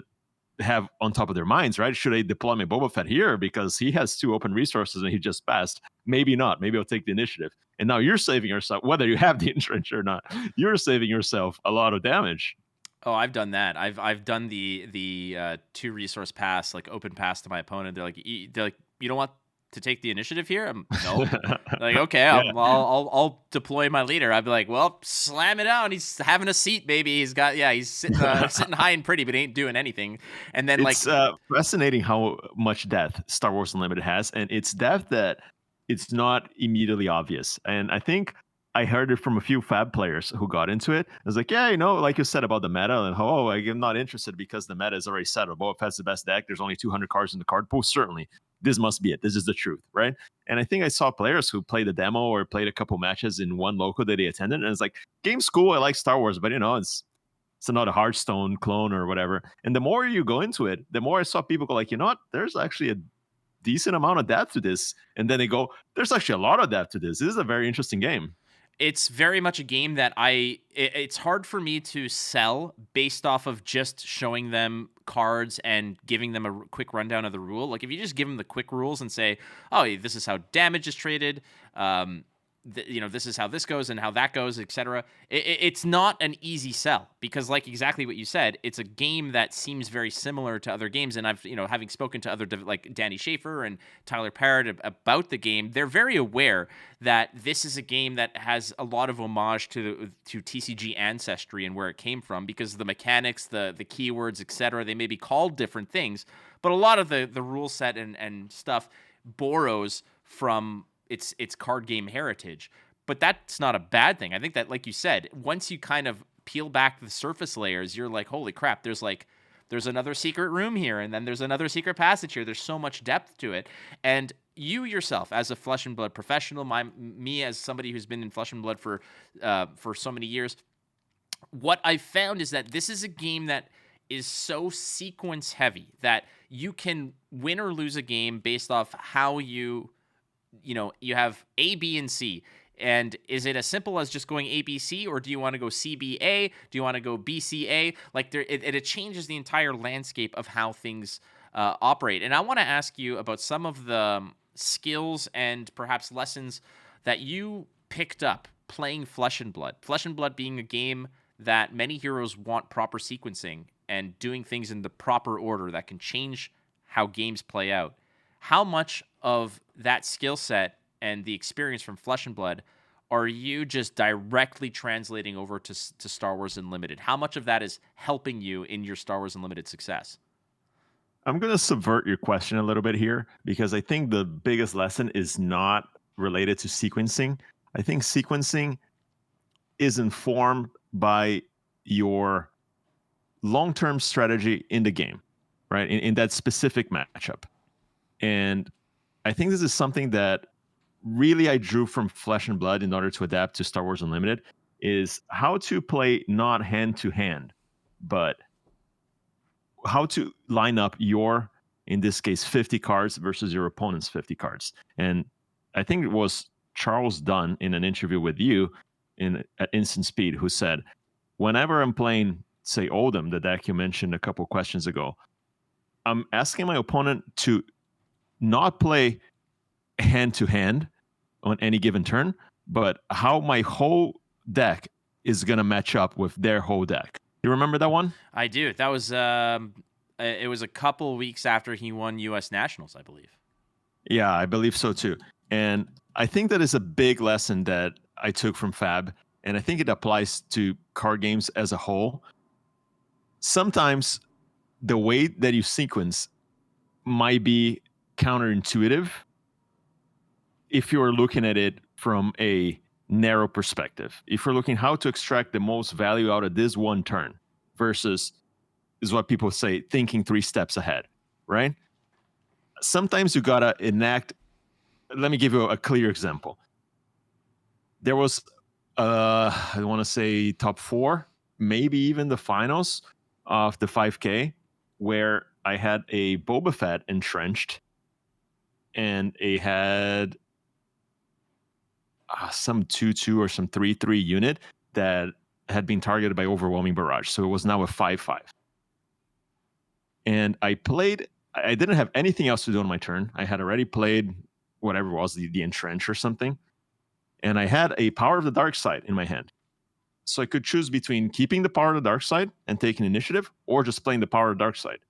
have on top of their minds, right? Should I deploy my Boba Fett here because he has 2 open resources and he just passed? Maybe not. Maybe I'll take the initiative. And now you're saving yourself, whether you have the entrench or not, you're saving yourself a lot of damage. Oh, I've done that. I've done the 2 resource pass, like open pass to my opponent. They're like, you don't want to take the initiative here? No. Like, okay, Yeah. I'll deploy my leader. I'd be like, well, slam it down. He's having a seat, baby. He's sitting sitting high and pretty, but ain't doing anything. And then It's fascinating how much depth Star Wars Unlimited has, and it's depth that it's not immediately obvious. And I think I heard it from a few Fab players who got into it. I was like, yeah, like you said about the meta, and I'm not interested because the meta is already settled. Boba Fett's the best deck. There's only 200 cards in the card pool. Certainly, this must be it. This is the truth, right? And I think I saw players who played the demo or played a couple matches in one local that they attended, and it's like, game's cool. I like Star Wars, but it's not a Hearthstone clone or whatever. And the more you go into it, the more I saw people go like, there's actually a decent amount of depth to this. And then they go, there's actually a lot of depth to this. This is a very interesting game. It's very much a game that it's hard for me to sell based off of just showing them cards and giving them a quick rundown of the rule. Like if you just give them the quick rules and say, oh, this is how damage is traded, this is how this goes and how that goes, etc. It's not an easy sell because, like exactly what you said, it's a game that seems very similar to other games. And I've, having spoken to other like Danny Schaefer and Tyler Parrott about the game, they're very aware that this is a game that has a lot of homage to TCG ancestry and where it came from because the mechanics, the keywords, etc. They may be called different things, but a lot of the rule set and stuff borrows from its card game heritage. But that's not a bad thing. I think that, like you said, once you kind of peel back the surface layers, you're like, holy crap, there's another secret room here, and then there's another secret passage here. There's so much depth to it. And you yourself, as a Flesh and Blood professional, me as somebody who's been in Flesh and Blood for so many years, what I've found is that this is a game that is so sequence heavy that you can win or lose a game based off how you have A, B, and C. And is it as simple as just going A, B, C, or do you want to go C, B, A? Do you want to go B, C, A? Like it changes the entire landscape of how things operate. And I want to ask you about some of the skills and perhaps lessons that you picked up playing Flesh and Blood. Flesh and Blood being a game that many heroes want proper sequencing and doing things in the proper order that can change how games play out. How much of that skill set and the experience from Flesh and Blood are you just directly translating over to Star Wars Unlimited? How much of that is helping you in your Star Wars Unlimited success? I'm going to subvert your question a little bit here because I think the biggest lesson is not related to sequencing. I think sequencing is informed by your long-term strategy in the game, right? In that specific matchup. And I think this is something that really I drew from Flesh and Blood in order to adapt to Star Wars Unlimited is how to play not hand to hand, but how to line up your, in this case, 50 cards versus your opponent's 50 cards. And I think it was Charles Dunn in an interview with you at Instant Speed, who said, whenever I'm playing, say, Oldham, the deck you mentioned a couple questions ago, I'm asking my opponent to not play hand to hand on any given turn, but how my whole deck is going to match up with their whole deck. You remember that one? I do. That was it was a couple weeks after he won U.S. Nationals, I believe. Yeah, I believe so too. And I think that is a big lesson that I took from Fab, and I think it applies to card games as a whole. Sometimes the way that you sequence might be counterintuitive if you're looking at it from a narrow perspective. If you're looking how to extract the most value out of this one turn versus, is what people say, thinking 3 steps ahead, right? Sometimes you gotta enact. Let me give you a clear example. There was, I want to say top 4, maybe even the finals of the 5K, where I had a Boba Fett entrenched, and it had some 2/2 or some 3/3 unit that had been targeted by overwhelming barrage. So it was now a 5/5. And I didn't have anything else to do on my turn. I had already played whatever it was, the entrench or something. And I had a Power of the Dark Side in my hand. So I could choose between keeping the Power of the Dark Side and taking initiative, or just playing the Power of the Dark Side.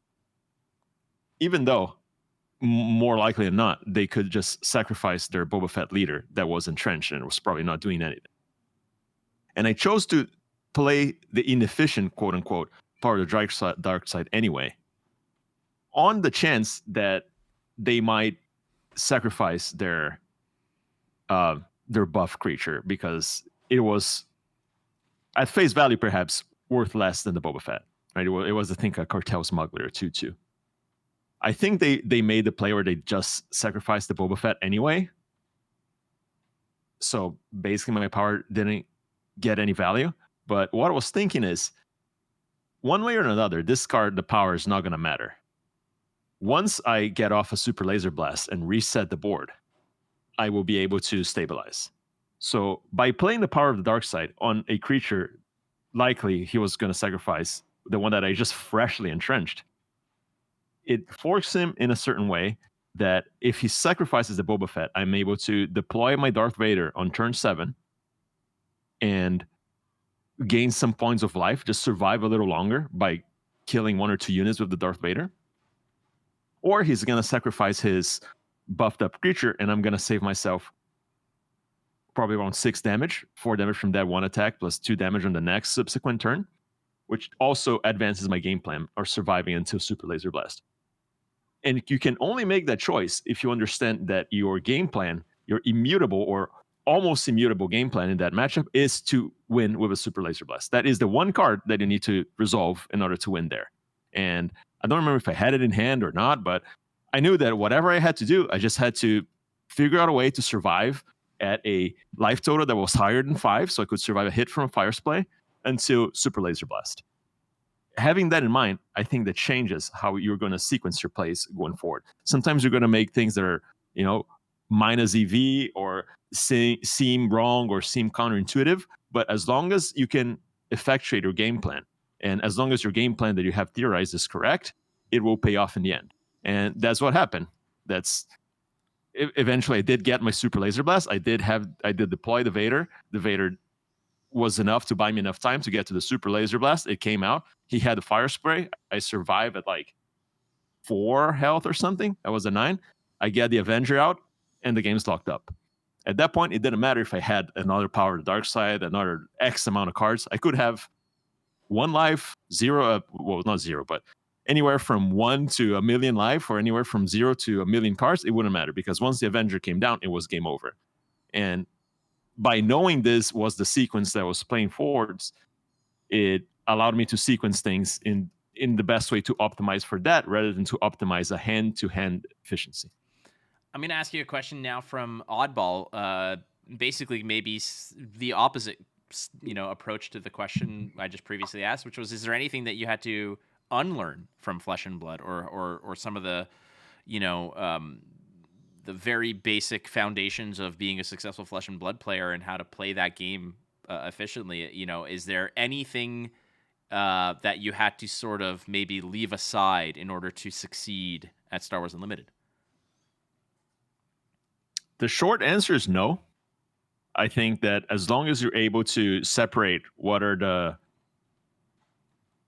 Even though, more likely than not, they could just sacrifice their Boba Fett leader that was entrenched and was probably not doing anything. And I chose to play the inefficient, quote unquote, Power of the Dark Side anyway, on the chance that they might sacrifice their buff creature, because it was, at face value, perhaps worth less than the Boba Fett. Right? It was I think, a Cartel Smuggler or 2/2. I think they made the play where they just sacrificed the Boba Fett anyway. So basically my power didn't get any value. But what I was thinking is, one way or another, this card, the power, is not going to matter. Once I get off a Super Laser Blast and reset the board, I will be able to stabilize. So by playing the Power of the Dark Side on a creature, likely he was going to sacrifice the one that I just freshly entrenched, it forks him in a certain way that if he sacrifices the Boba Fett, I'm able to deploy my Darth Vader on turn 7 and gain some points of life, just survive a little longer by killing 1 or 2 units with the Darth Vader. Or he's going to sacrifice his buffed up creature, and I'm going to save myself probably around 6 damage, 4 damage from that one attack, plus 2 damage on the next subsequent turn, which also advances my game plan, or surviving until Super Laser Blast. And you can only make that choice if you understand that your game plan, your immutable or almost immutable game plan in that matchup, is to win with a Super Laser Blast. That is the one card that you need to resolve in order to win there. And I don't remember if I had it in hand or not, but I knew that whatever I had to do, I just had to figure out a way to survive at a life total that was higher than 5, so I could survive a hit from a Fire Spray until Super Laser Blast. Having that in mind, I think that changes how you're going to sequence your plays going forward. Sometimes you're going to make things that are, minus EV, or seem wrong or seem counterintuitive, but as long as you can effectuate your game plan, and as long as your game plan that you have theorized is correct, it will pay off in the end. And that's what happened. Eventually I did get my Super Laser Blast. I did deploy the Vader. The Vader was enough to buy me enough time to get to the Super Laser Blast. It came out. He had the Fire Spray. I survived at like 4 health or something. I was a 9. I get the Avenger out, and the game's locked up. At that point, it didn't matter if I had another Power of the Dark Side, another X amount of cards. I could have 1 life, 0, well, not 0, but anywhere from 1 to a million life, or anywhere from 0 to a million cards. It wouldn't matter, because once the Avenger came down, it was game over. And by knowing this was the sequence that I was playing forwards, it allowed me to sequence things in the best way to optimize for that, rather than to optimize a hand-to-hand efficiency. I'm going to ask you a question now from Oddball. Basically, maybe the opposite, approach to the question I just previously asked, which was: is there anything that you had to unlearn from Flesh and Blood, or some of the, very basic foundations of being a successful Flesh and Blood player and how to play that game efficiently. You know, is there anything that you had to sort of maybe leave aside in order to succeed at Star Wars Unlimited? The short answer is no. I think that as long as you're able to separate what are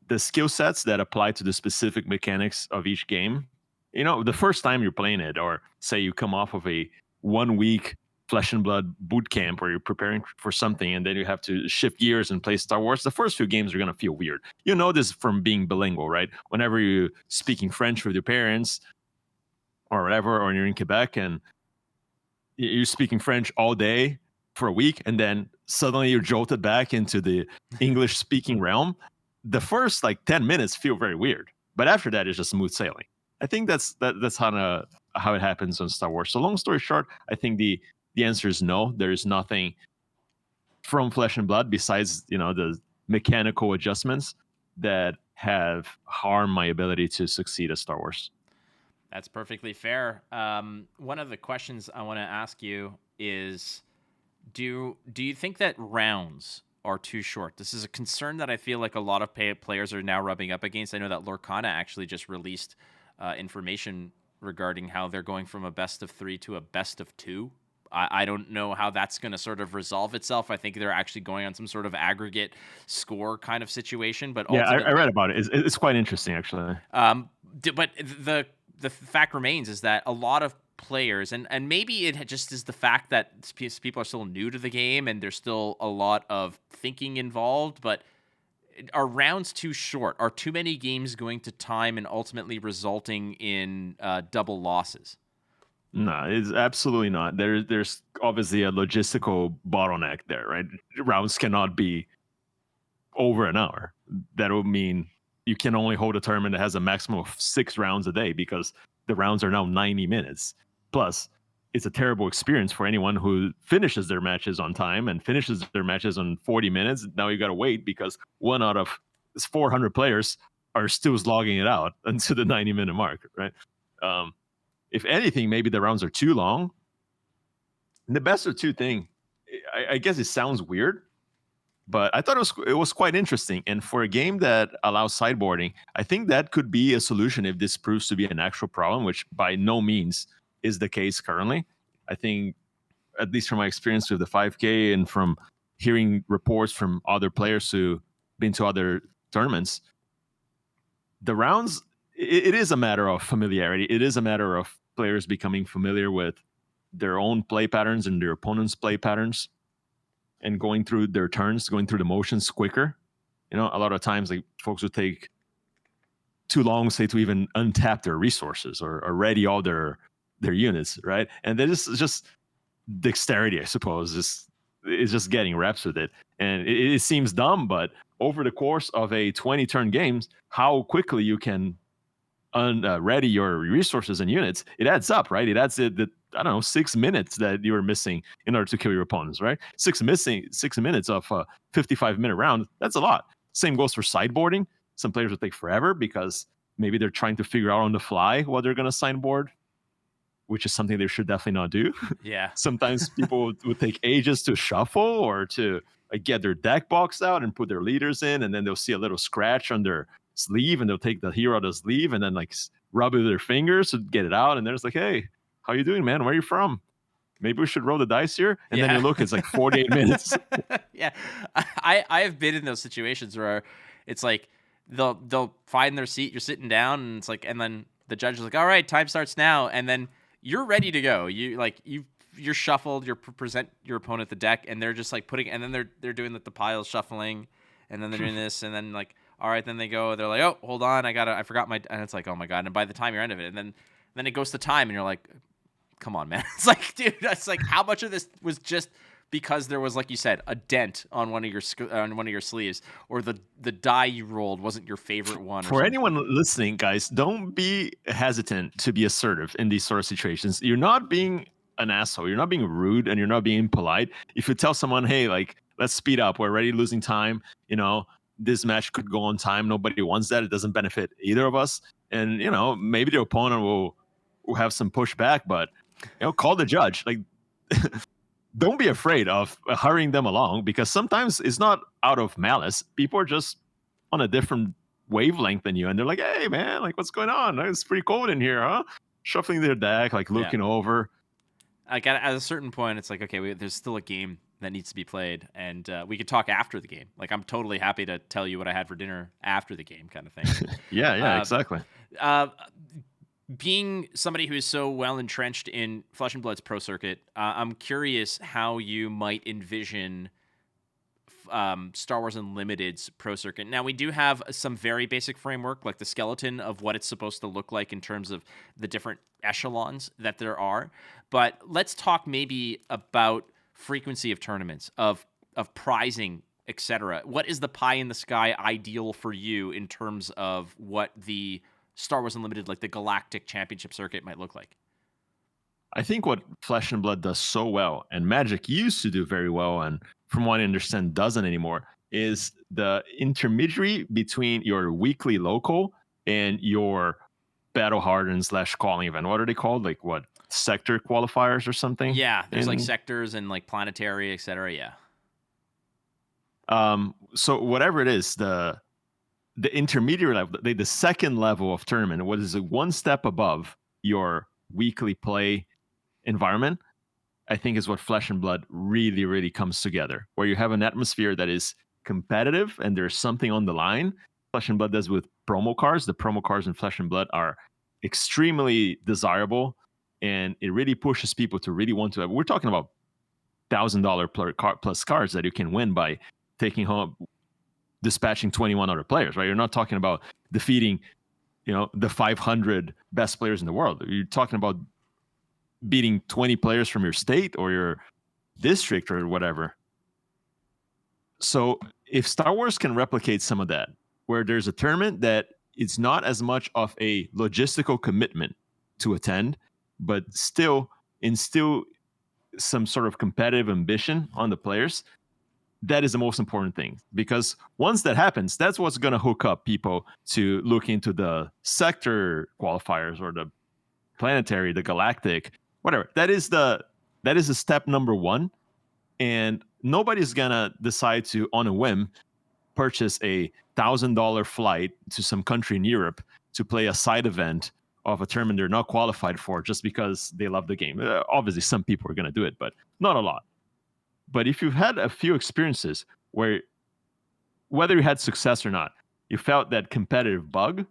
the skill sets that apply to the specific mechanics of each game, you know, the first time you're playing it, or say you come off of a 1 week Flesh and Blood boot camp where you're preparing for something and then you have to shift gears and play Star Wars, the first few games are going to feel weird. You know this from being bilingual, right? Whenever you're speaking French with your parents or whatever, or you're in Quebec and you're speaking French all day for a week, and then suddenly you're jolted back into the English speaking realm. The first like 10 minutes feel very weird, but after that it's just smooth sailing. I think that's how it happens on Star Wars. So long story short, I think the answer is no. There is nothing from Flesh and Blood besides, you know, the mechanical adjustments that have harmed my ability to succeed at Star Wars. That's perfectly fair. One of the questions I want to ask you is, do you think that rounds are too short? This is a concern that I feel like a lot of players are now rubbing up against. I know that Lorcana actually just released information regarding how they're going from a best of 3 to a best of 2. I don't know how that's going to sort of resolve itself. I think they're actually going on some sort of aggregate score kind of situation. But yeah, I read about it. It's quite interesting, actually. But the fact remains is that a lot of players, and maybe it just is the fact that people are still new to the game and there's still a lot of thinking involved, but are rounds too short? Are too many games going to time and ultimately resulting in double losses? No, it's absolutely not. There's obviously a logistical bottleneck there, right? Rounds cannot be over an hour. That would mean you can only hold a tournament that has a maximum of 6 rounds a day, because the rounds are now 90 minutes. Plus, it's a terrible experience for anyone who finishes their matches on time and finishes their matches on 40 minutes. Now you got to wait because 1 out of 400 players are still logging it out until the 90-minute mark, right? If anything, maybe the rounds are too long. And the best of 2 thing, I guess it sounds weird, but I thought it was quite interesting. And for a game that allows sideboarding, I think that could be a solution if this proves to be an actual problem, which by no means is the case currently. I think, at least from my experience with the 5K and from hearing reports from other players who've been to other tournaments, the rounds, it is a matter of familiarity. It is a matter of players becoming familiar with their own play patterns and their opponent's play patterns, and going through their turns, going through the motions quicker. You know, a lot of times like folks would take too long, say, to even untap their resources or ready all their units, right? And then it's just dexterity, I suppose, is just getting reps with it. And it seems dumb, but over the course of a 20-turn game, how quickly you can ready your resources and units, it adds up, right? It adds the 6 minutes that you were missing in order to kill your opponents, right? 6 minutes of a 55-minute round, that's a lot. Same goes for sideboarding. Some players will take forever because maybe they're trying to figure out on the fly what they're going to sideboard, which is something they should definitely not do. Yeah. Sometimes people would take ages to shuffle or to get their deck box out and put their leaders in, and then they'll see a little scratch on their sleeve, and they'll take the hero out of the sleeve and then like rub it with their fingers to get it out. And they're just like, "Hey, how you doing, man? Where are you from? Maybe we should roll the dice here." And then you look, it's like 48 minutes. Yeah, I have been in those situations where it's like they'll find their seat, you're sitting down, and it's like, and then the judge is like, "All right, time starts now," and then you're ready to go. You're shuffled. You present your opponent the deck, and they're just like putting, and then they're doing the piles shuffling, and then they're doing this, and then like, all right, then they go, they're like, "Oh, hold on, I forgot my," and it's like, oh my god, and by the time you're end of it, and then it goes to time, and you're like, come on, man. It's like, dude, it's like, how much of this was just because there was, like you said, a dent on one of your sleeves, or the die you rolled wasn't your favorite one. For anyone listening, guys, don't be hesitant to be assertive in these sort of situations. You're not being an asshole. You're not being rude, and you're not being impolite. If you tell someone, "Hey, like, let's speed up. We're already losing time. You know, this match could go on time. Nobody wants that. It doesn't benefit either of us." And, you know, maybe the opponent will have some pushback, but call the judge. Like, don't be afraid of hurrying them along, because sometimes it's not out of malice. People are just on a different wavelength than you, and they're like, "Hey, man, like, what's going on? It's pretty cold in here, huh?" Shuffling their deck, like looking over. Like at a certain point, it's like, okay, there's still a game that needs to be played, and we could talk after the game. Like, I'm totally happy to tell you what I had for dinner after the game, kind of thing. Yeah, exactly. Being somebody who is so well entrenched in Flesh and Blood's pro circuit, I'm curious how you might envision Star Wars Unlimited's pro circuit. Now, we do have some very basic framework, like the skeleton of what it's supposed to look like in terms of the different echelons that there are. But let's talk maybe about frequency of tournaments, of prizing, etc. What is the pie in the sky ideal for you in terms of what the Star Wars Unlimited, like the Galactic Championship circuit, might look like? I think what Flesh and Blood does so well, and Magic used to do very well, and from what I understand doesn't anymore, is the intermediary between your weekly local and your battle hardened / calling event. What are they called? Like, what, sector qualifiers or something? Yeah, there's like sectors and like planetary, etc. Yeah. So whatever it is, the intermediate level, the second level of tournament, what is one step above your weekly play environment, I think is what Flesh and Blood really, really comes together, where you have an atmosphere that is competitive and there's something on the line. Flesh and Blood does with promo cards. The promo cards in Flesh and Blood are extremely desirable, and it really pushes people to really want to. We're talking about $1,000 plus cards that you can win by taking home, dispatching 21 other players, right? You're not talking about defeating, the 500 best players in the world. You're talking about beating 20 players from your state or your district or whatever. So if Star Wars can replicate some of that, where there's a tournament that it's not as much of a logistical commitment to attend, but still instill some sort of competitive ambition on the players, that is the most important thing. Because once that happens, that's what's going to hook up people to look into the sector qualifiers or the planetary, the galactic, whatever. That is the step number one. And nobody's going to decide to, on a whim, purchase a $1,000 flight to some country in Europe to play a side event of a tournament they're not qualified for just because they love the game. Obviously, some people are going to do it, but not a lot. But if you've had a few experiences where, whether you had success or not, you felt that competitive bug,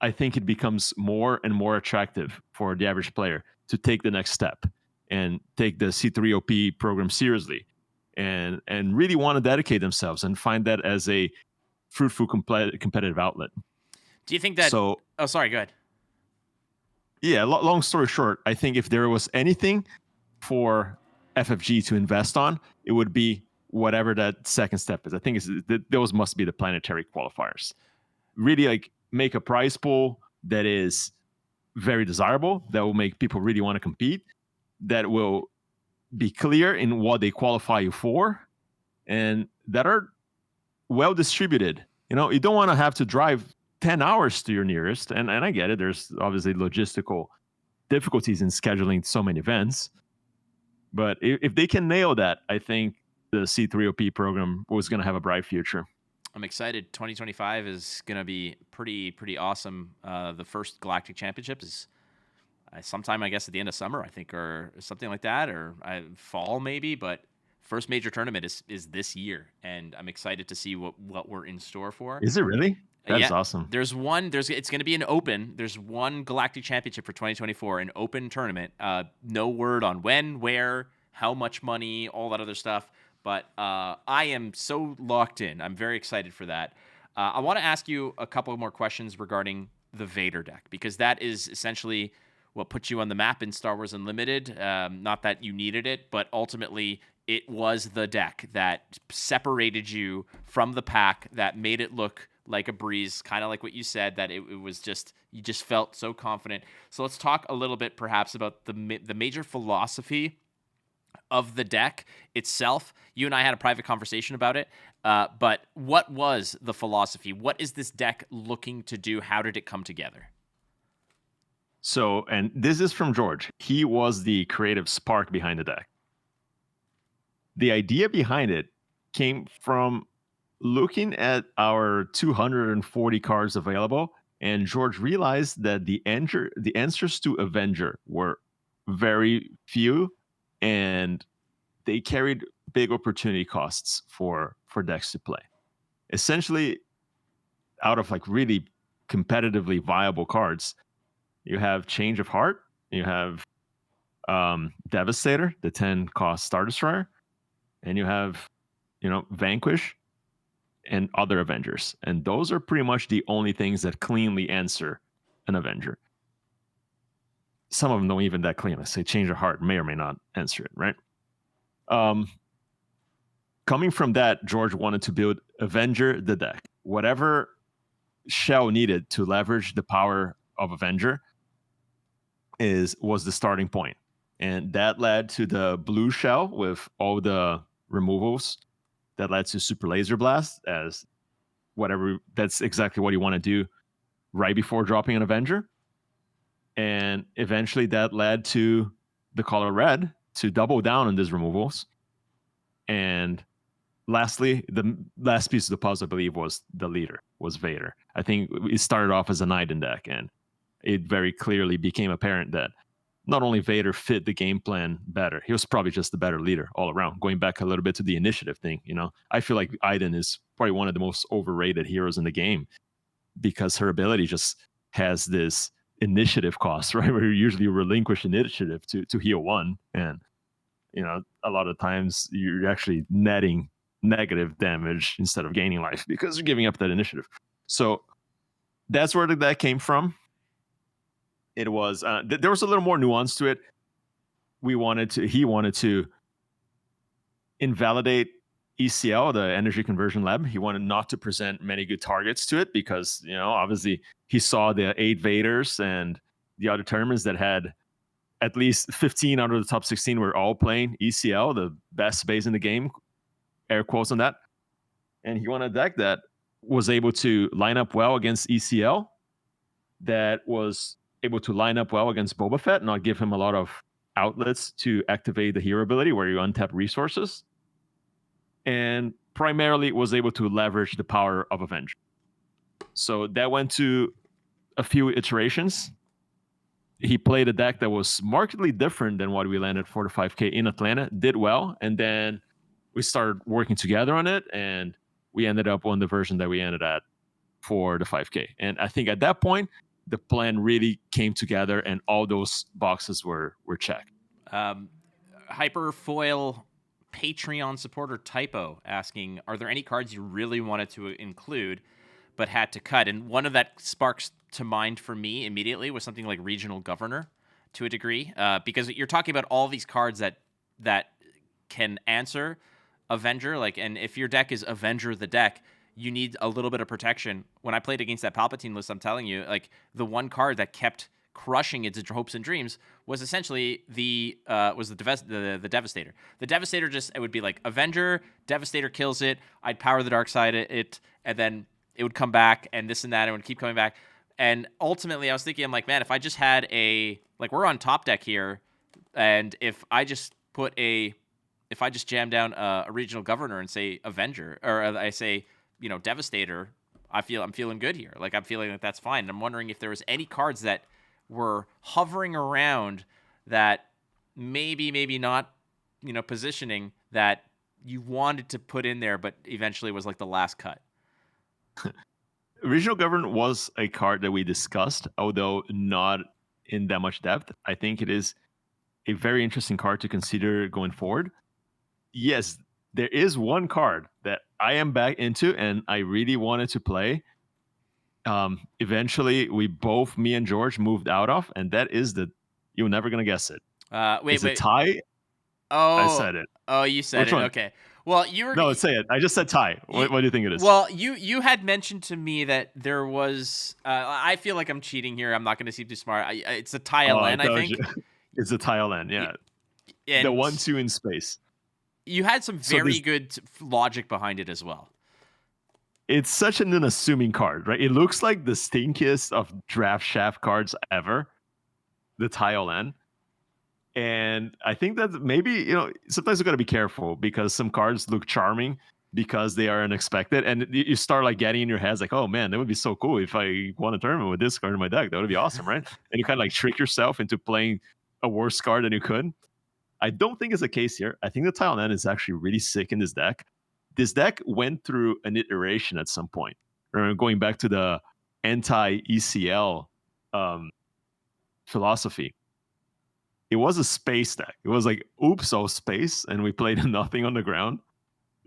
I think it becomes more and more attractive for the average player to take the next step and take the C3OP program seriously and really want to dedicate themselves and find that as a fruitful competitive outlet. Do you think that... Oh, sorry, go ahead. Yeah, long story short, I think if there was anything for FFG to invest on, it would be whatever that second step is. I think those must be the planetary qualifiers. Really, like, make a prize pool that is very desirable, that will make people really want to compete, that will be clear in what they qualify you for, and that are well distributed. You don't want to have to drive 10 hours to your nearest, and I get it. There's obviously logistical difficulties in scheduling so many events. But if they can nail that, I think the C3OP program was going to have a bright future. I'm excited. 2025 is going to be pretty awesome. The first Galactic Championship is sometime, I guess, at the end of summer, I think, or something like that, or fall maybe. But first major tournament is this year, and I'm excited to see what we're in store for. Is it really? That's awesome. It's going to be an open. There's one Galactic Championship for 2024, an open tournament. No word on when, where, how much money, all that other stuff. But I am so locked in. I'm very excited for that. I want to ask you a couple more questions regarding the Vader deck, because that is essentially what put you on the map in Star Wars Unlimited. Not that you needed it, but ultimately it was the deck that separated you from the pack, that made it look like a breeze, kind of like what you said, that it was just, you just felt so confident. So let's talk a little bit perhaps about the major philosophy of the deck itself. You and I had a private conversation about it, but what was the philosophy? What is this deck looking to do? How did it come together? So, and this is from George. He was the creative spark behind the deck. The idea behind it came from looking at our 240 cards available, and George realized that the answers to Avenger were very few, and they carried big opportunity costs for decks to play. Essentially, out of like really competitively viable cards, you have Change of Heart, you have Devastator, the 10 cost Star Destroyer, and you have, Vanquish and other Avengers. And those are pretty much the only things that cleanly answer an Avenger. Some of them don't even that clean. Let's say Change of Heart may or may not answer it, right? Coming from that, George wanted to build Avenger the deck. Whatever shell needed to leverage the power of Avenger was the starting point. And that led to the blue shell with all the removals. That led to Super Laser Blast as whatever. That's exactly what you want to do right before dropping an Avenger. And eventually that led to the color red to double down on these removals. And lastly, the last piece of the puzzle, I believe, was the leader, was Vader. I think it started off as a Niden deck, and it very clearly became apparent that not only Vader fit the game plan better, he was probably just the better leader all around. Going back a little bit to the initiative thing, I feel like Iden is probably one of the most overrated heroes in the game because her ability just has this initiative cost, right? Where you usually relinquish initiative to heal one. And, a lot of times you're actually netting negative damage instead of gaining life because you're giving up that initiative. So that's where that came from. It was there was a little more nuance to it. He wanted to invalidate ECL, the Energy Conversion Lab. He wanted not to present many good targets to it because obviously he saw the 8 Vaders and the other tournaments that had at least 15 out of the top 16 were all playing ECL, the best base in the game, air quotes on that. And he wanted a deck that was able to line up well against ECL, that was able to line up well against Boba Fett, not give him a lot of outlets to activate the hero ability where you untap resources, and primarily was able to leverage the power of Avenger. So that went to a few iterations. He played a deck that was markedly different than what we landed for the 5K in Atlanta, did well, and then we started working together on it, and we ended up on the version that we ended at for the 5K. And I think at that point, the plan really came together and all those boxes were checked. Hyperfoil Patreon supporter Typo asking, are there any cards you really wanted to include but had to cut? And one of that sparks to mind for me immediately was something like Regional Governor to a degree, because you're talking about all these cards that can answer Avenger. And if your deck is Avenger the deck, you need a little bit of protection. When I played against that Palpatine list, I'm telling you, the one card that kept crushing its hopes and dreams was essentially the Devastator. The Devastator it would be like Avenger, Devastator kills it, I'd power the dark side it, and then it would come back, and this and that, and it would keep coming back. And ultimately, I was thinking, I'm like, man, if I just had we're on top deck here, and if I just jam down a Regional Governor and say Avenger, or I say, Devastator, I'm feeling good here. I'm feeling like that's fine. And I'm wondering if there was any cards that were hovering around that maybe not, positioning that you wanted to put in there, but eventually was like the last cut. Regional Governor was a card that we discussed, although not in that much depth. I think it is a very interesting card to consider going forward. Yes, there is one card that I am back into and I really wanted to play. Eventually, me and George moved out of, and that is you're never going to guess it. Wait. A tie? Oh, I said it. Oh, you said Which it. one? Okay. Well, you were... No, say it. I just said tie. What do you think it is? Well, you had mentioned to me that there was... I feel like I'm cheating here. I'm not going to seem too smart. It's a Thailand, I think. It's a Thailand, yeah. And the 1/2 in space. You had some very good logic behind it as well. It's such an unassuming card, right? It looks like the stinkiest of draft shaft cards ever. the tile end. And I think that maybe, sometimes you got to be careful because some cards look charming because they are unexpected. And you start like getting in your heads like, oh man, that would be so cool if I won a tournament with this card in my deck. That would be awesome, right? And you kind of like trick yourself into playing a worse card than you could. I don't think it's the case here. I think the tile end is actually really sick in this deck. This deck went through an iteration at some point. Remember, going back to the anti-ECL philosophy. It was a space deck. It was like, oops, all space, and we played nothing on the ground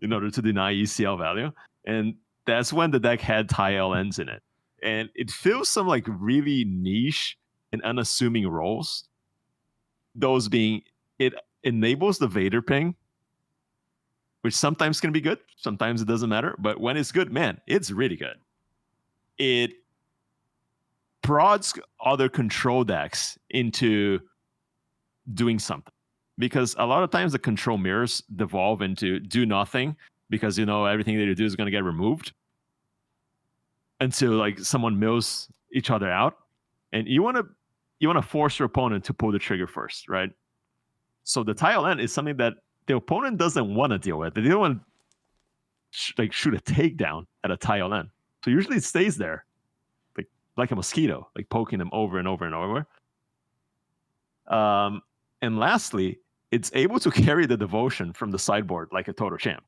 in order to deny ECL value. And that's when the deck had tile ends in it. And it fills some like really niche and unassuming roles. Those being, it enables the Vader ping, which sometimes can be good, sometimes it doesn't matter. But when it's good, man, it's really good. It prods other control decks into doing something, because a lot of times the control mirrors devolve into do nothing because everything that you do is going to get removed until like someone mills each other out, and you want to force your opponent to pull the trigger first, right? So the tile end is something that the opponent doesn't want to deal with. They don't want to shoot a takedown at a tile end, so usually it stays there like a mosquito, like poking them over and over and over. And lastly, it's able to carry the devotion from the sideboard like a total champ.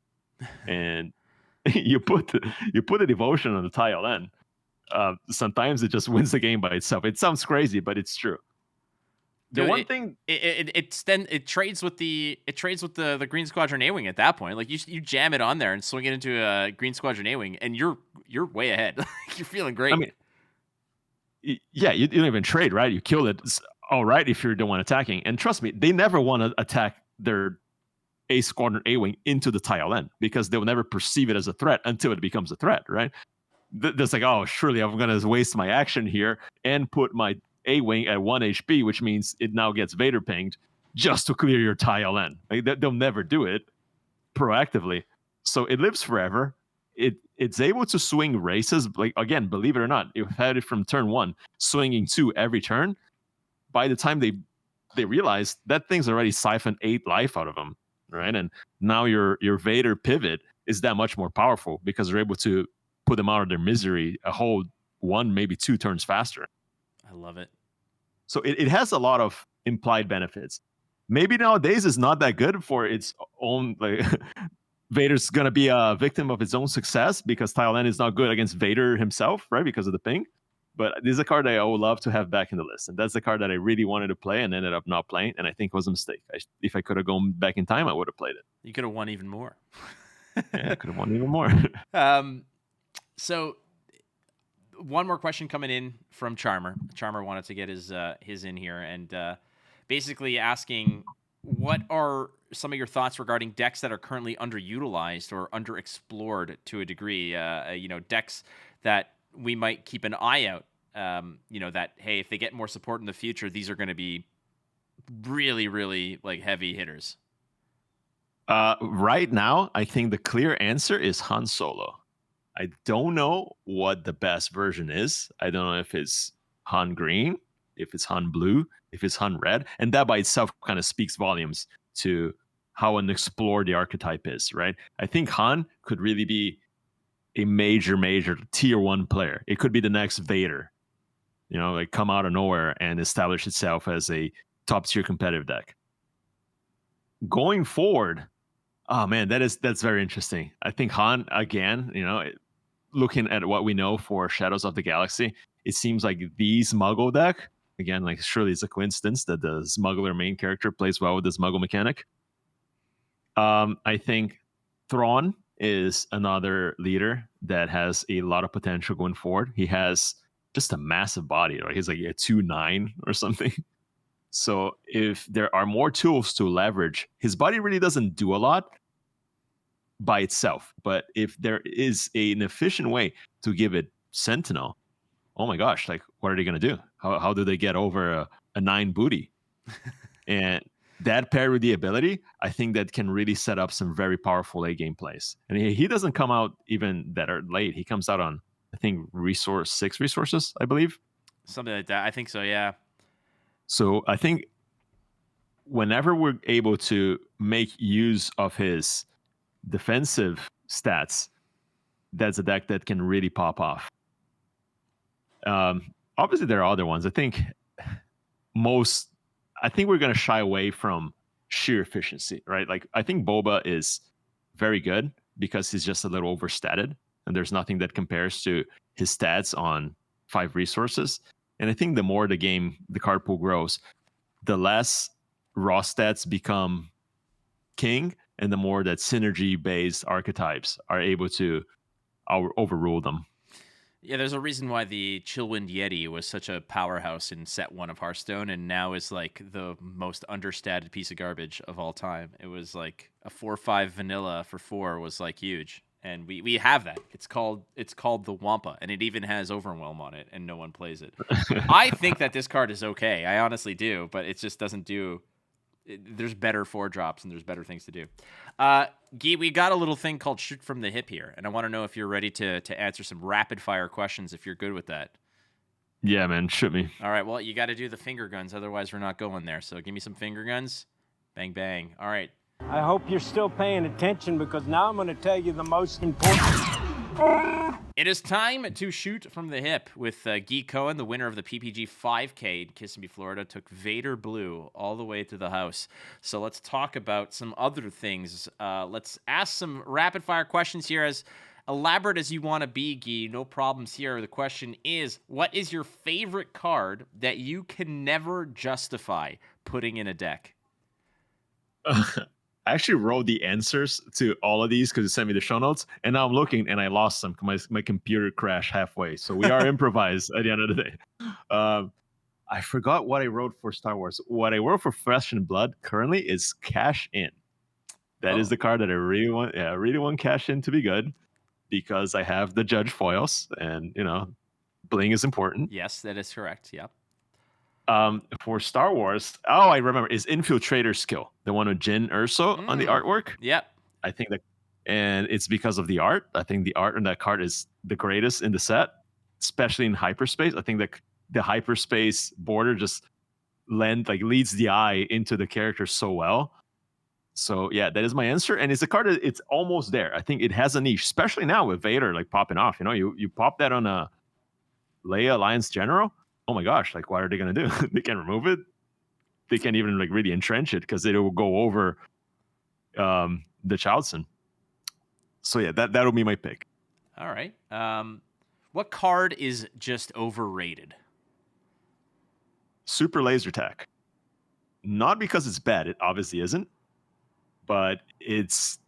And you put the devotion on the tile end. Sometimes it just wins the game by itself. It sounds crazy, but it's true. It trades with the Green Squadron A-Wing at that point. Like you jam it on there and swing it into a Green Squadron A-Wing, and you're way ahead. You're feeling great. I mean, yeah, you don't even trade, right? You kill it. All right, if you're the one attacking. And trust me, they never want to attack their A Squadron A-Wing into the tile end because they'll never perceive it as a threat until it becomes a threat, right? That's like, oh, surely I'm going to waste my action here and put my A-Wing at 1 HP, which means it now gets Vader pinged just to clear your tile end. Like, they'll never do it proactively. So it lives forever. It's able to swing races. Like, again, believe it or not, you've had it from turn 1, swinging 2 every turn. By the time they realize that thing's already siphoned 8 life out of them, right? And now your Vader pivot is that much more powerful because they're able to put them out of their misery a whole 1, maybe 2 turns faster. I love it. So it has a lot of implied benefits. Maybe nowadays it's not that good for its own. Like Vader's gonna be a victim of his own success because tile end is not good against Vader himself, right? Because of the ping. But this is a card that I would love to have back in the list. And that's the card that I really wanted to play and ended up not playing. And I think it was a mistake. If I could have gone back in time, I would have played it. You could have won even more. Yeah, I could have won even more. So one more question coming in from Charmer. Charmer wanted to get his in here and basically asking, what are some of your thoughts regarding decks that are currently underutilized or underexplored to a degree? Decks that we might keep an eye out, that, hey, if they get more support in the future, these are going to be really, really like heavy hitters. Right now, I think the clear answer is Han Solo. I don't know what the best version is. I don't know if it's Han Green, if it's Han Blue, if it's Han Red. And that by itself kind of speaks volumes to how unexplored the archetype is, right? I think Han could really be a major tier 1 player. It could be the next Vader, like come out of nowhere and establish itself as a top tier competitive deck. Going forward, oh man, that's very interesting. I think Han, again, looking at what we know for Shadows of the Galaxy, it seems like the Smuggle deck, again, like surely it's a coincidence that the Smuggler main character plays well with the Smuggle mechanic. I think Thrawn is another leader that has a lot of potential going forward. He has just a massive body, right? He's like a 2'9" or something. So if there are more tools to leverage, his body really doesn't do a lot by itself. But if there is an efficient way to give it Sentinel, oh my gosh, like what are they going to do? How do they get over a 9 booty? And that paired with the ability, I think that can really set up some very powerful late game plays. And he doesn't come out even that late. He comes out on, I think, 6 resources, I believe. Something like that. I think so, yeah. So I think whenever we're able to make use of his defensive stats, that's a deck that can really pop off. Obviously, there are other ones. I think we're going to shy away from sheer efficiency, right? Like, I think Boba is very good because he's just a little overstated, and there's nothing that compares to his stats on 5 resources. And I think the more the card pool grows, the less raw stats become king, and the more that synergy-based archetypes are able to overrule them. Yeah, there's a reason why the Chillwind Yeti was such a powerhouse in set 1 of Hearthstone and now is like the most understated piece of garbage of all time. It was like a 4/5 vanilla for 4 was like huge. And we have that. It's called the Wampa, and it even has Overwhelm on it, and no one plays it. I think that this card is okay. I honestly do, but it just doesn't do. There's better 4-drops, and there's better things to do. Guy, we got a little thing called Shoot from the Hip here, and I want to know if you're ready to answer some rapid-fire questions, if you're good with that. Yeah, man, shoot me. All right, well, you got to do the finger guns, otherwise we're not going there. So give me some finger guns. Bang, bang. All right. I hope you're still paying attention because now I'm going to tell you the most important. It is time to shoot from the hip with Ge Cohen, the winner of the PPG 5K in Kissimmee, Florida, took Vader Blue all the way to the house. So let's talk about some other things. Let's ask some rapid-fire questions here. As elaborate as you want to be, Guy, no problems here. The question is, what is your favorite card that you can never justify putting in a deck? I actually wrote the answers to all of these because you sent me the show notes, and now I'm looking and I lost them. My computer crashed halfway, so we are improvised at the end of the day. I forgot what I wrote for Star Wars. What I wrote for Flesh and Blood currently is Cash In. That is the card that I really want. Yeah, I really want Cash In to be good because I have the Judge foils, and bling is important. Yes, that is correct. Yep. For Star Wars, I remember, is Infiltrator Skill, the one with Jyn Erso on the artwork. Yep. I think that, and it's because of the art. I think the art on that card is the greatest in the set, especially in hyperspace. I think that the hyperspace border just leads the eye into the character so well. So yeah, that is my answer. And it's a card that it's almost there. I think it has a niche, especially now with Vader popping off. You pop that on a Leia Alliance General. Oh my gosh, what are they going to do? They can't remove it. They can't even really entrench it because it will go over the Childson. So yeah, that'll be my pick. All right. What card is just overrated? Super Laser Tag. Not because it's bad. It obviously isn't. But it's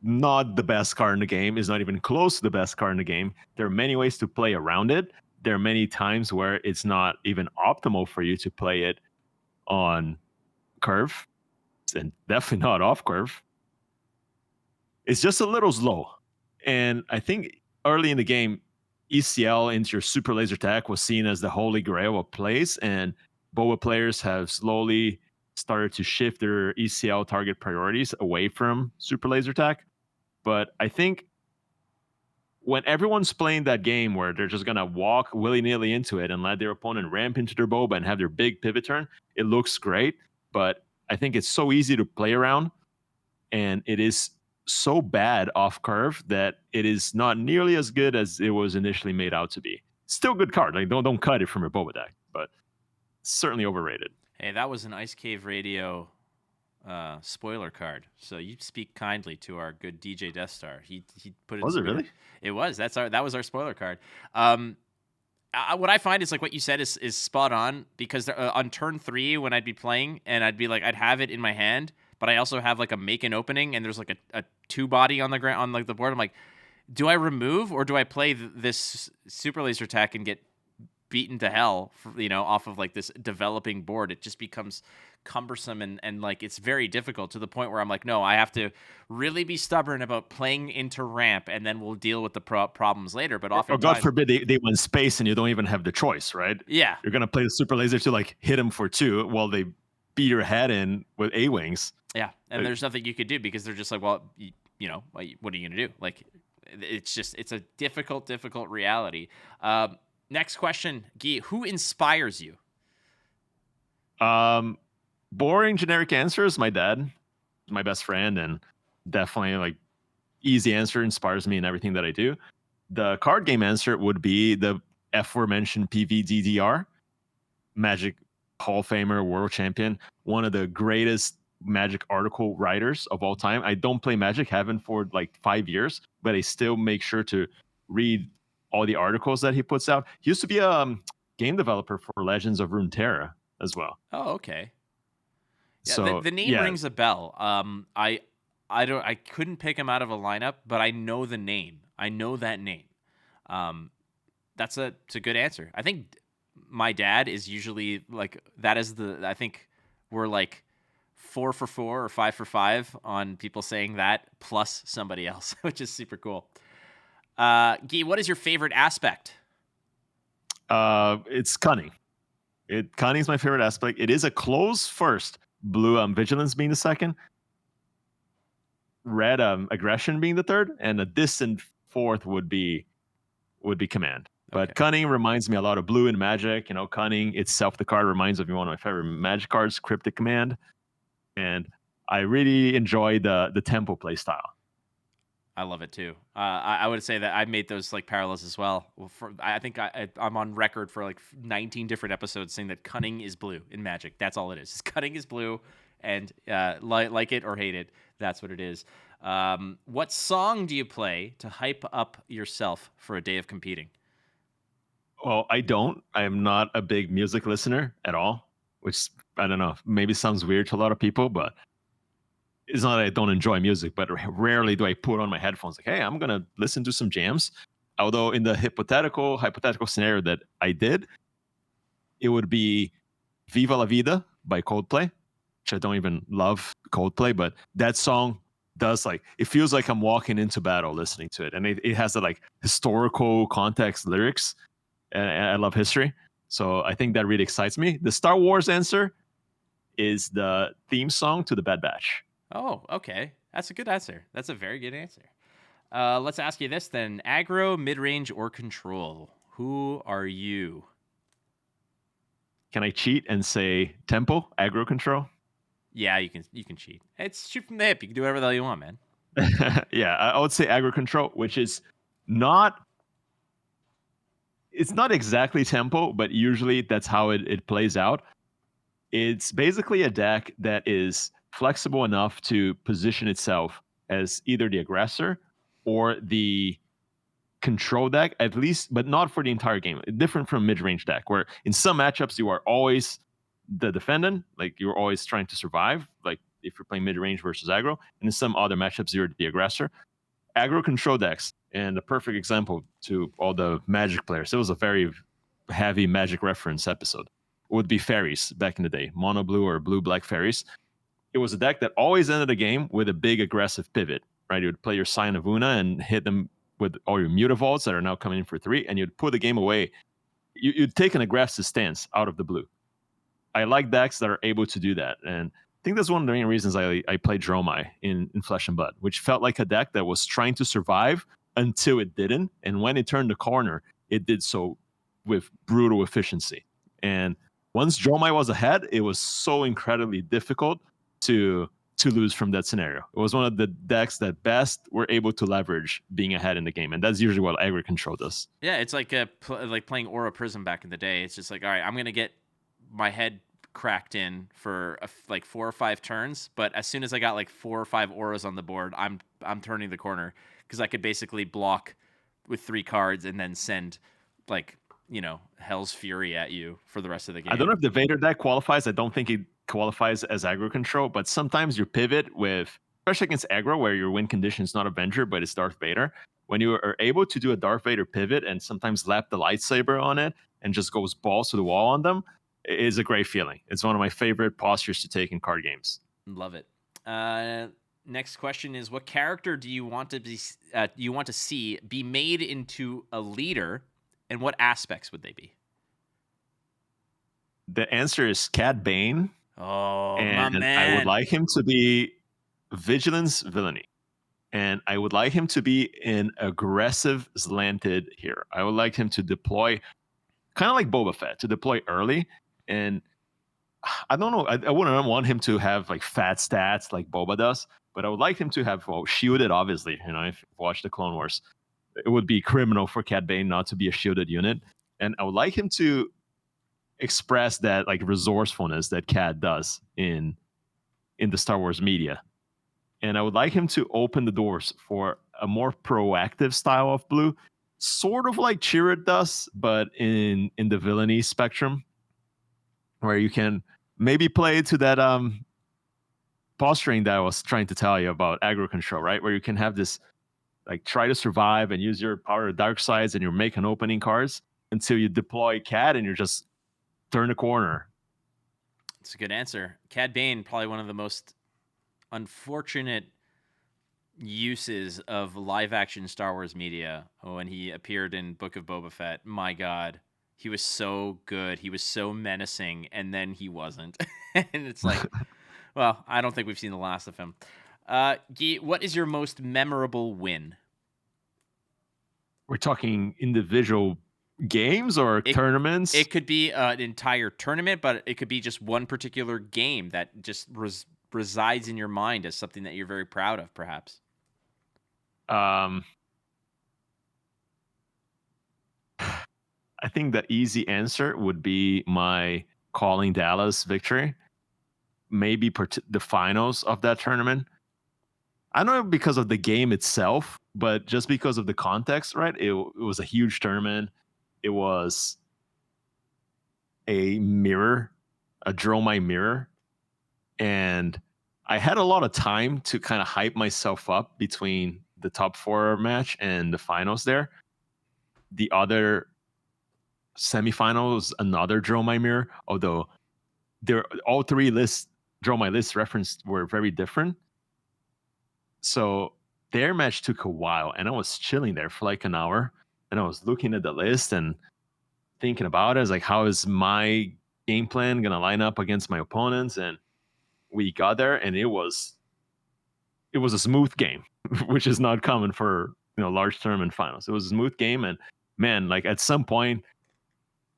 not the best card in the game. It's not even close to the best card in the game. There are many ways to play around it. There are many times where it's not even optimal for you to play it on curve, and definitely not off curve. It's just a little slow. And I think early in the game, ECL into your Super Laser Tag was seen as the holy grail of plays, and Boba players have slowly started to shift their ECL target priorities away from Super Laser Tag. But I think when everyone's playing that game where they're just going to walk willy-nilly into it and let their opponent ramp into their Boba and have their big pivot turn, it looks great. But I think it's so easy to play around, and it is so bad off curve that it is not nearly as good as it was initially made out to be. Still good card. Don't cut it from your Boba deck, but certainly overrated. Hey, that was an Ice Cave Radio spoiler card. So you speak kindly to our good DJ Death Star. He put it. Was it really? It was. That was our spoiler card. What I find is what you said is spot on, because on turn 3 when I'd be playing and I'd have it in my hand, but I also have a make an opening and there's a 2-body on the ground on the board. I'm like, do I remove or do I play this Super Laser Tag and get beaten to hell off of this developing board? It just becomes cumbersome and it's very difficult, to the point where I'm like, no, I have to really be stubborn about playing into ramp, and then we'll deal with the problems later. But often, God forbid they win space and you don't even have the choice, right? Yeah, you're gonna play the Super Laser to hit them for 2 while they beat your head in with A-wings. Yeah, and there's nothing you could do because they're just well, what are you gonna do? It's a difficult reality. Next question, Guy, who inspires you? Boring generic answers. My dad, my best friend, and definitely like easy answer inspires me in everything that I do. The card game answer would be the aforementioned PVDDR, Magic Hall of Famer, world champion, one of the greatest Magic article writers of all time. I don't play Magic, haven't for like 5 years, but I still make sure to read all the articles that he puts out. He used to be a game developer for Legends of Runeterra as well. Oh, okay. Yeah, So the name yeah, rings a bell. I couldn't pick him out of a lineup, but I know the name. I know that name. It's a good answer. I think my dad is usually like that is the I think we're like 4 for 4 or 5 for 5 on people saying that plus somebody else, which is super cool. Guy, what is your favorite aspect? it's cunning. Cunning is my favorite aspect. It is a close first. Blue vigilance being the second. Red aggression being the third, and a distant fourth would be command. But Okay. cunning reminds me a lot of blue in Magic. Cunning itself, the card reminds me of one of my favorite Magic cards, Cryptic Command, and I really enjoy the tempo play style. I love it too. I would say that I made those like parallels as well. I think I'm on record for like 19 different episodes saying that cunning is blue in Magic. That's all it is. Cunning is blue, and like it or hate it, that's what it is. What song do you play to hype up yourself for a day of competing? Well, I don't. I am not a big music listener at all, which I don't know. Maybe sounds weird to a lot of people, but it's not that I don't enjoy music, but rarely do I put on my headphones like, hey, I'm gonna listen to some jams. Although in the hypothetical scenario that I did, it would be Viva la Vida by Coldplay, which I don't even love Coldplay, but that song does like it feels like I'm walking into battle listening to it. And it has the like historical context lyrics. And I love history. So I think that really excites me. The Star Wars answer is the theme song to the Bad Batch. Oh, okay. That's a good answer. That's a very good answer. Let's ask you this then: aggro, mid range, or control? Who are you? Can I cheat and say tempo, aggro control? Yeah, you can cheat. It's shoot from the hip. You can do whatever the hell you want, man. Yeah, I would say aggro control, which is not. It's not exactly tempo, but usually that's how it plays out. It's basically a deck that is flexible enough to position itself as either the aggressor or the control deck, at least, but not for the entire game. Different from mid-range deck, where in some matchups you are always the defendant, like you're always trying to survive, like if you're playing mid-range versus aggro, and in some other matchups you're the aggressor. Aggro control decks, and a perfect example to all the Magic players. It was a very heavy Magic reference episode. Would be fairies back in the day, mono blue or blue black fairies. It was a deck that always ended the game with a big aggressive pivot, right? You would play your Sign of Una and hit them with all your Mutavaults that are now coming in for 3, and you'd put the game away. You'd take an aggressive stance out of the blue. I like decks that are able to do that, and I think that's one of the main reasons I played Dromai in Flesh and Blood, which felt like a deck that was trying to survive until it didn't, and when it turned the corner, it did so with brutal efficiency. And once Dromai was ahead, it was so incredibly difficult to lose from that scenario. It was one of the decks that best were able to leverage being ahead in the game, and that's usually what aggro control does. Yeah, it's like like playing Aura Prism back in the day. It's just like, all right, I'm gonna get my head cracked in for like 4 or 5 turns, but as soon as I got like 4 or 5 auras on the board, I'm turning the corner because I could basically block with 3 cards and then send like Hell's Fury at you for the rest of the game. I don't know if the Vader deck qualifies. I don't think it qualifies as aggro control, but sometimes you pivot with, especially against aggro, where your win condition is not Avenger, but it's Darth Vader. When you are able to do a Darth Vader pivot and sometimes lap the lightsaber on it and just goes balls to the wall on them, it is a great feeling. It's one of my favorite postures to take in card games. Love it. Next question is: what character do you want to see be made into a leader, and what aspects would they be? The answer is Cad Bane. Oh, and my man. I would like him to be Vigilance Villainy. And I would like him to be an aggressive slanted hero. I would like him to deploy kind of like Boba Fett, to deploy early. And I don't know. I wouldn't want him to have like fat stats like Boba does, but I would like him to have shielded. Obviously, if you watch the Clone Wars, it would be criminal for Cad Bane not to be a shielded unit, and I would like him to express that like resourcefulness that Cad does in the Star Wars media. And I would like him to open the doors for a more proactive style of blue, sort of like Chirrut does, but in the villainy spectrum, where you can maybe play to that posturing that I was trying to tell you about aggro control, right? Where you can have this like try to survive and use your power of dark sides and you're making opening cards until you deploy Cad and you're just turn the corner. It's a good answer. Cad Bane, probably one of the most unfortunate uses of live action Star Wars media when he appeared in Book of Boba Fett. My God, he was so good. He was so menacing, and then he wasn't. And it's like, well, I don't think we've seen the last of him. Guy, what is your most memorable win? We're talking individual games or tournaments? It could be an entire tournament, but it could be just one particular game that just resides in your mind as something that you're very proud of, perhaps. I think the easy answer would be my Calling Dallas victory. Maybe the finals of that tournament. I don't know because of the game itself, but just because of the context, right? It was a huge tournament. It was a mirror, a Dromai mirror. And I had a lot of time to kind of hype myself up between the top 4 match and the finals there. The other semifinal was another Dromai mirror, although all 3 Dromai lists referenced were very different. So their match took a while, and I was chilling there for like an hour, and I was looking at the list and thinking about it. I was like, how is my game plan gonna line up against my opponents? And we got there, and it was a smooth game, which is not common for large tournament finals. It was a smooth game, and man, like at some point,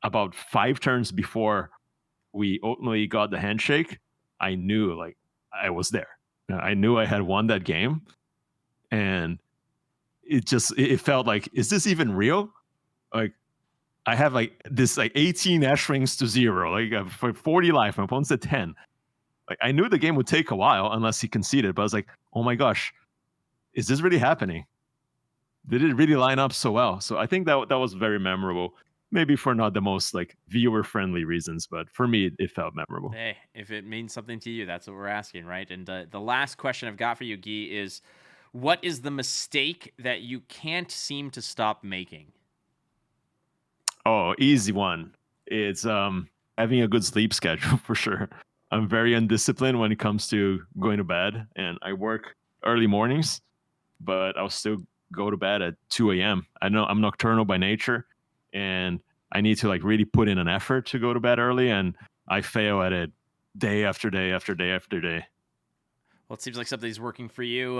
about 5 turns before we ultimately got the handshake, I knew like I was there. I knew I had won that game, and it felt like, is this even real? Like I have like this like 18 Ash Rings to 0, like for 40 life, my opponent's at 10. Like I knew the game would take a while unless he conceded, but I was like, oh my gosh, is this really happening? Did it really line up so well? So I think that was very memorable. Maybe for not the most like viewer friendly reasons, but for me it felt memorable. Hey, if it means something to you, that's what we're asking, right? And the last question I've got for you, Guy, is what is the mistake that you can't seem to stop making? Oh, easy one. It's having a good sleep schedule for sure. I'm very undisciplined when it comes to going to bed, and I work early mornings, but I'll still go to bed at 2 a.m. I know I'm nocturnal by nature, and I need to like really put in an effort to go to bed early, and I fail at it day after day after day after day. Well, it seems like something's working for you,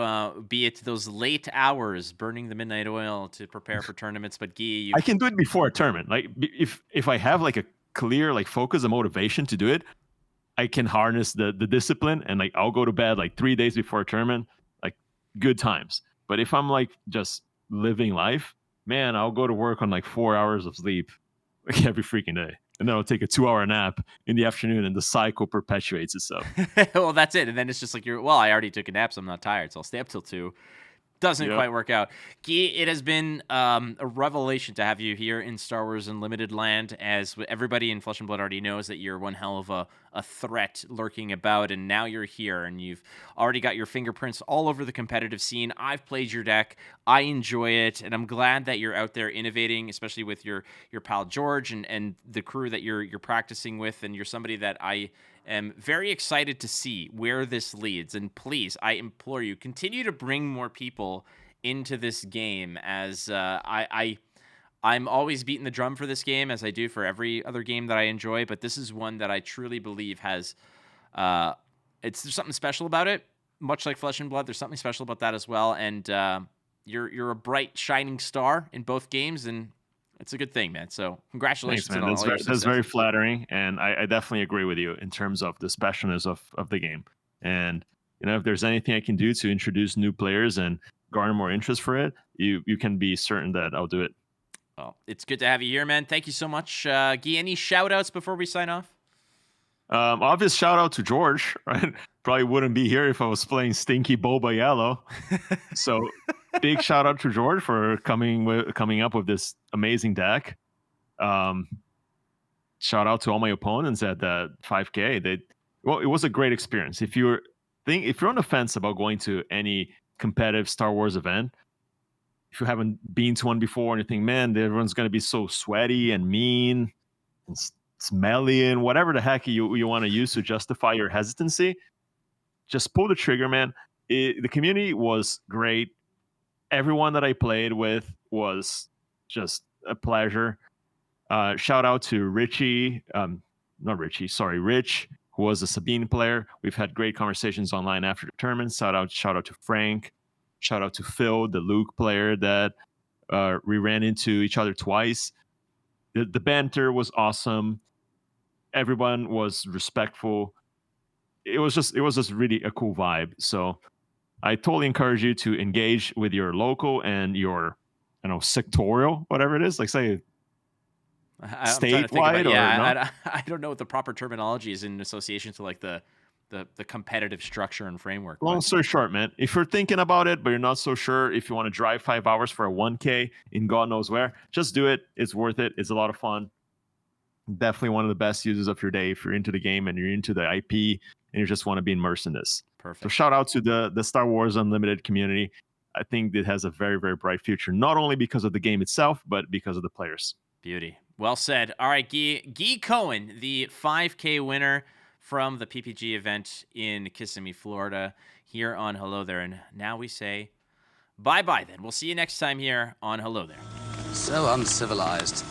be it those late hours, burning the midnight oil to prepare for tournaments. But Guy, I can do it before a tournament. Like if I have like a clear like focus and motivation to do it, I can harness the discipline, and like I'll go to bed like 3 days before a tournament, like good times. But if I'm like just living life, man, I'll go to work on like 4 hours of sleep like every freaking day. And then I'll take a 2-hour nap in the afternoon, and the cycle perpetuates itself. well, that's it. And then it's just like I already took a nap, so I'm not tired, so I'll stay up till 2. Doesn't quite work out. Guy, it has been a revelation to have you here in Star Wars Unlimited land, as everybody in Flesh and Blood already knows that you're one hell of a threat lurking about, and now you're here, and you've already got your fingerprints all over the competitive scene. I've played your deck. I enjoy it, and I'm glad that you're out there innovating, especially with your pal George and the crew that you're practicing with, and you're somebody that I am very excited to see where this leads. And please, I implore you, continue to bring more people into this game, as I'm always beating the drum for this game, as I do for every other game that I enjoy. But this is one that I truly believe has there's something special about it. Much like Flesh and Blood, there's something special about that as well. And you're a bright, shining star in both games, and It's a good thing, man. So Thanks, congratulations man. on all your That's very success. flattering, and I definitely agree with you in terms of the specialness of the game. And if there's anything I can do to introduce new players and garner more interest for it, you can be certain that I'll do it. Well, it's good to have you here, man. Thank you so much. Guy, any shout outs before we sign off? Obvious shout out to George, right? Probably wouldn't be here if I was playing Stinky Boba Yellow. So big shout out to George for coming up with this amazing deck. Shout out to all my opponents at the 5K. It was a great experience. If you're on the fence about going to any competitive Star Wars event, if you haven't been to one before and you think, man, everyone's going to be so sweaty and mean and smelly and whatever the heck you want to use to justify your hesitancy, just pull the trigger, man. The community was great. Everyone that I played with was just a pleasure. Shout out to Richie, Rich, who was a Sabine player. We've had great conversations online after the tournament. Shout out to Frank. Shout out to Phil, the Luke player that we ran into each other twice. The banter was awesome. Everyone was respectful. It was just really a cool vibe. So I totally encourage you to engage with your local and your, sectorial, whatever it is. Like say I'm trying to think about, statewide or no? I don't know what the proper terminology is in association to like the competitive structure and framework. Long But story short, man, if you're thinking about it, but you're not so sure if you want to drive 5 hours for a 1K in God knows where, just do it. It's worth it. It's a lot of fun. Definitely one of the best uses of your day if you're into the game and you're into the IP and you just want to be immersed in this. perfect. So shout out to the Star Wars Unlimited community. I think it has a very, very bright future, not only because of the game itself, but because of the players. Beauty. Well said. All right, Ge Cohen, the 5K winner from the PPG event in Kissimmee, Florida, here on Hello There. And now we say bye-bye then. We'll see you next time here on Hello There. So uncivilized.